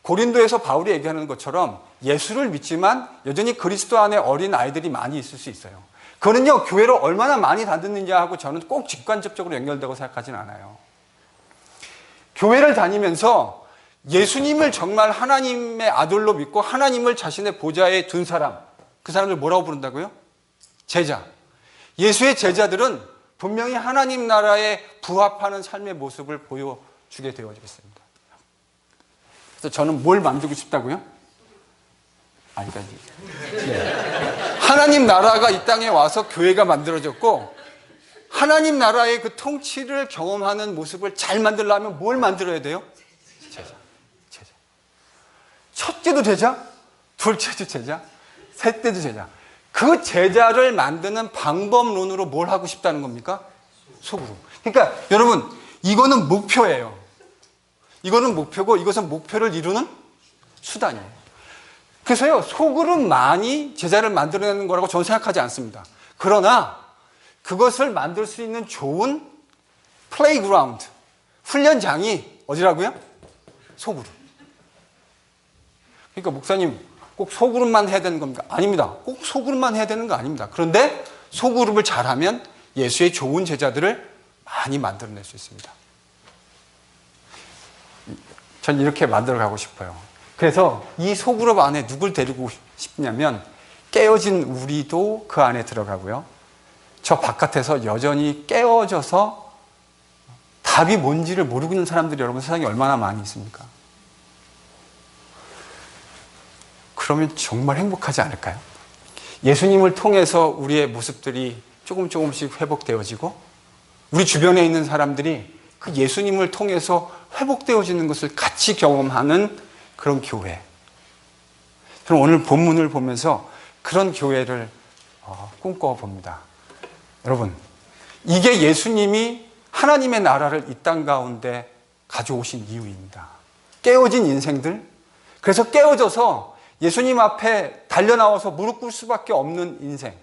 S1: 고린도에서 바울이 얘기하는 것처럼 예수를 믿지만 여전히 그리스도 안에 어린 아이들이 많이 있을 수 있어요. 그거는요, 교회로 얼마나 많이 다녔느냐하고 저는 꼭 직간접적으로 연결되고 생각하진 않아요. 교회를 다니면서 예수님을 정말 하나님의 아들로 믿고 하나님을 자신의 보좌에 둔 사람, 그 사람들 뭐라고 부른다고요? 제자. 예수의 제자들은 분명히 하나님 나라에 부합하는 삶의 모습을 보여주게 되어지겠습니다. 그래서 저는 뭘 만들고 싶다고요? 하나님 나라가 이 땅에 와서 교회가 만들어졌고 하나님 나라의 그 통치를 경험하는 모습을 잘 만들려면 뭘 만들어야 돼요? 제자. 첫째도 제자, 둘째도 제자, 셋째도 제자. 그 제자를 만드는 방법론으로 뭘 하고 싶다는 겁니까? 속으로. 그러니까 여러분, 이거는 목표예요. 이거는 목표고 이것은 목표를 이루는 수단이에요. 그래서요, 속으로 많이 제자를 만들어내는 거라고 저는 생각하지 않습니다. 그러나 그것을 만들 수 있는 좋은 플레이그라운드, 훈련장이 어디라고요? 소그룹. 그러니까 목사님 꼭 소그룹만 해야 되는 겁니까? 아닙니다. 꼭 소그룹만 해야 되는 거 아닙니다. 그런데 소그룹을 잘하면 예수의 좋은 제자들을 많이 만들어낼 수 있습니다. 전 이렇게 만들어가고 싶어요. 그래서 이 소그룹 안에 누굴 데리고 싶냐면 깨어진 우리도 그 안에 들어가고요. 저 바깥에서 여전히 깨어져서 답이 뭔지를 모르고 있는 사람들이 여러분 세상에 얼마나 많이 있습니까? 그러면 정말 행복하지 않을까요? 예수님을 통해서 우리의 모습들이 조금씩 회복되어지고 우리 주변에 있는 사람들이 그 예수님을 통해서 회복되어지는 것을 같이 경험하는 그런 교회. 저는 오늘 본문을 보면서 그런 교회를 꿈꿔봅니다. 여러분, 이게 예수님이 하나님의 나라를 이 땅 가운데 가져오신 이유입니다. 깨어진 인생들, 그래서 깨어져서 예수님 앞에 달려나와서 무릎 꿇을 수밖에 없는 인생,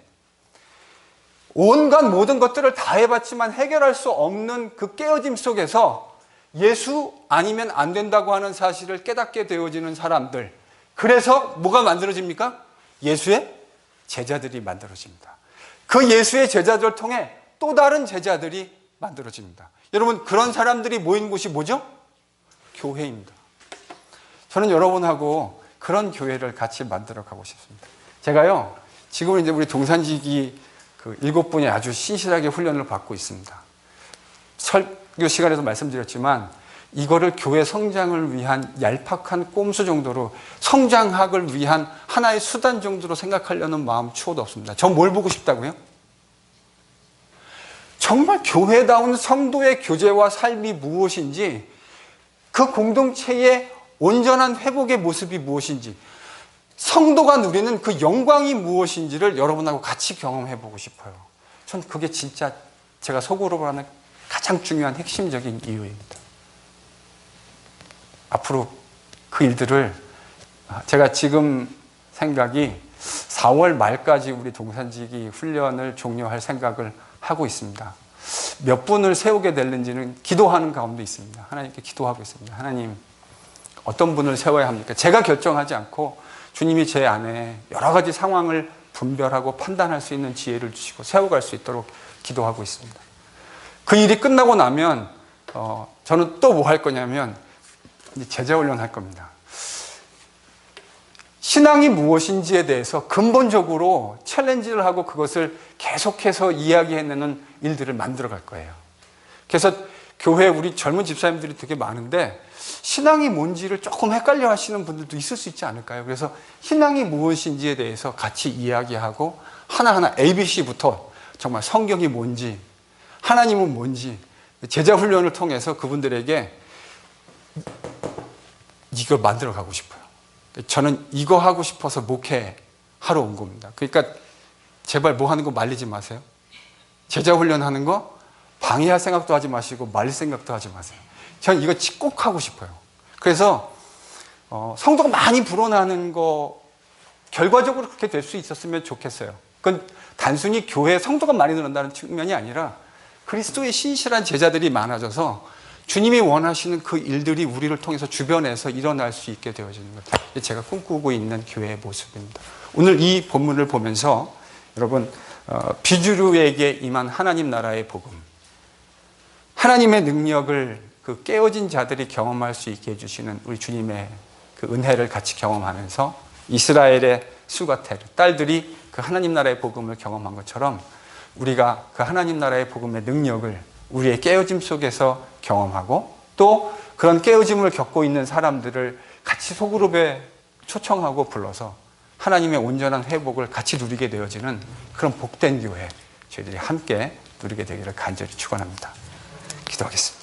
S1: 온갖 모든 것들을 다 해봤지만 해결할 수 없는 그 깨어짐 속에서 예수 아니면 안 된다고 하는 사실을 깨닫게 되어지는 사람들, 그래서 뭐가 만들어집니까? 예수의 제자들이 만들어집니다. 그 예수의 제자들을 통해 또 다른 제자들이 만들어집니다. 여러분, 그런 사람들이 모인 곳이 뭐죠? 교회입니다. 저는 여러분하고 그런 교회를 같이 만들어 가고 싶습니다. 제가요, 지금은 이제 우리 동산지기 그 7분이 아주 신실하게 훈련을 받고 있습니다. 설교 시간에도 말씀드렸지만 이거를 교회 성장을 위한 얄팍한 꼼수 정도로, 성장학을 위한 하나의 수단 정도로 생각하려는 마음 추호도 없습니다. 전 뭘 보고 싶다고요? 정말 교회다운 성도의 교제와 삶이 무엇인지, 그 공동체의 온전한 회복의 모습이 무엇인지, 성도가 누리는 그 영광이 무엇인지를 여러분하고 같이 경험해 보고 싶어요. 전 그게 진짜 제가 속으로 하는 가장 중요한 핵심적인 이유입니다. 앞으로 그 일들을 제가 지금 생각이 4월 말까지 우리 동산지기 훈련을 종료할 생각을 하고 있습니다. 몇 분을 세우게 될는지는 기도하는 가운데 있습니다. 하나님께 기도하고 있습니다. 하나님, 어떤 분을 세워야 합니까? 제가 결정하지 않고 주님이 제 안에 여러 가지 상황을 분별하고 판단할 수 있는 지혜를 주시고 세워갈 수 있도록 기도하고 있습니다. 그 일이 끝나고 나면 저는 또 뭐 할 거냐면 제자훈련 할 겁니다. 신앙이 무엇인지에 대해서 근본적으로 챌린지를 하고 그것을 계속해서 이야기해내는 일들을 만들어 갈 거예요. 그래서 교회에 우리 젊은 집사님들이 되게 많은데 신앙이 뭔지를 조금 헷갈려 하시는 분들도 있을 수 있지 않을까요? 그래서 신앙이 무엇인지에 대해서 같이 이야기하고 하나하나 ABC부터 정말 성경이 뭔지, 하나님은 뭔지 제자훈련을 통해서 그분들에게 이걸 만들어 가고 싶어요. 저는 이거 하고 싶어서 목회하러 온 겁니다. 그러니까 제발 뭐 하는 거 말리지 마세요. 제자훈련 하는 거 방해할 생각도 하지 마시고 말릴 생각도 하지 마세요. 저는 이거 꼭 하고 싶어요. 그래서 성도가 많이 불어나는 거 결과적으로 그렇게 될 수 있었으면 좋겠어요. 그건 단순히 교회 성도가 많이 늘어난다는 측면이 아니라 그리스도의 신실한 제자들이 많아져서 주님이 원하시는 그 일들이 우리를 통해서 주변에서 일어날 수 있게 되어지는 것. 제가 꿈꾸고 있는 교회의 모습입니다. 오늘 이 본문을 보면서 여러분, 비주류에게 임한 하나님 나라의 복음, 하나님의 능력을 그 깨어진 자들이 경험할 수 있게 해주시는 우리 주님의 그 은혜를 같이 경험하면서 이스라엘의 수가텔, 딸들이 그 하나님 나라의 복음을 경험한 것처럼 우리가 그 하나님 나라의 복음의 능력을 우리의 깨어짐 속에서 경험하고 또 그런 깨어짐을 겪고 있는 사람들을 같이 소그룹에 초청하고 불러서 하나님의 온전한 회복을 같이 누리게 되어지는 그런 복된 교회 저희들이 함께 누리게 되기를 간절히 축원합니다. 기도하겠습니다.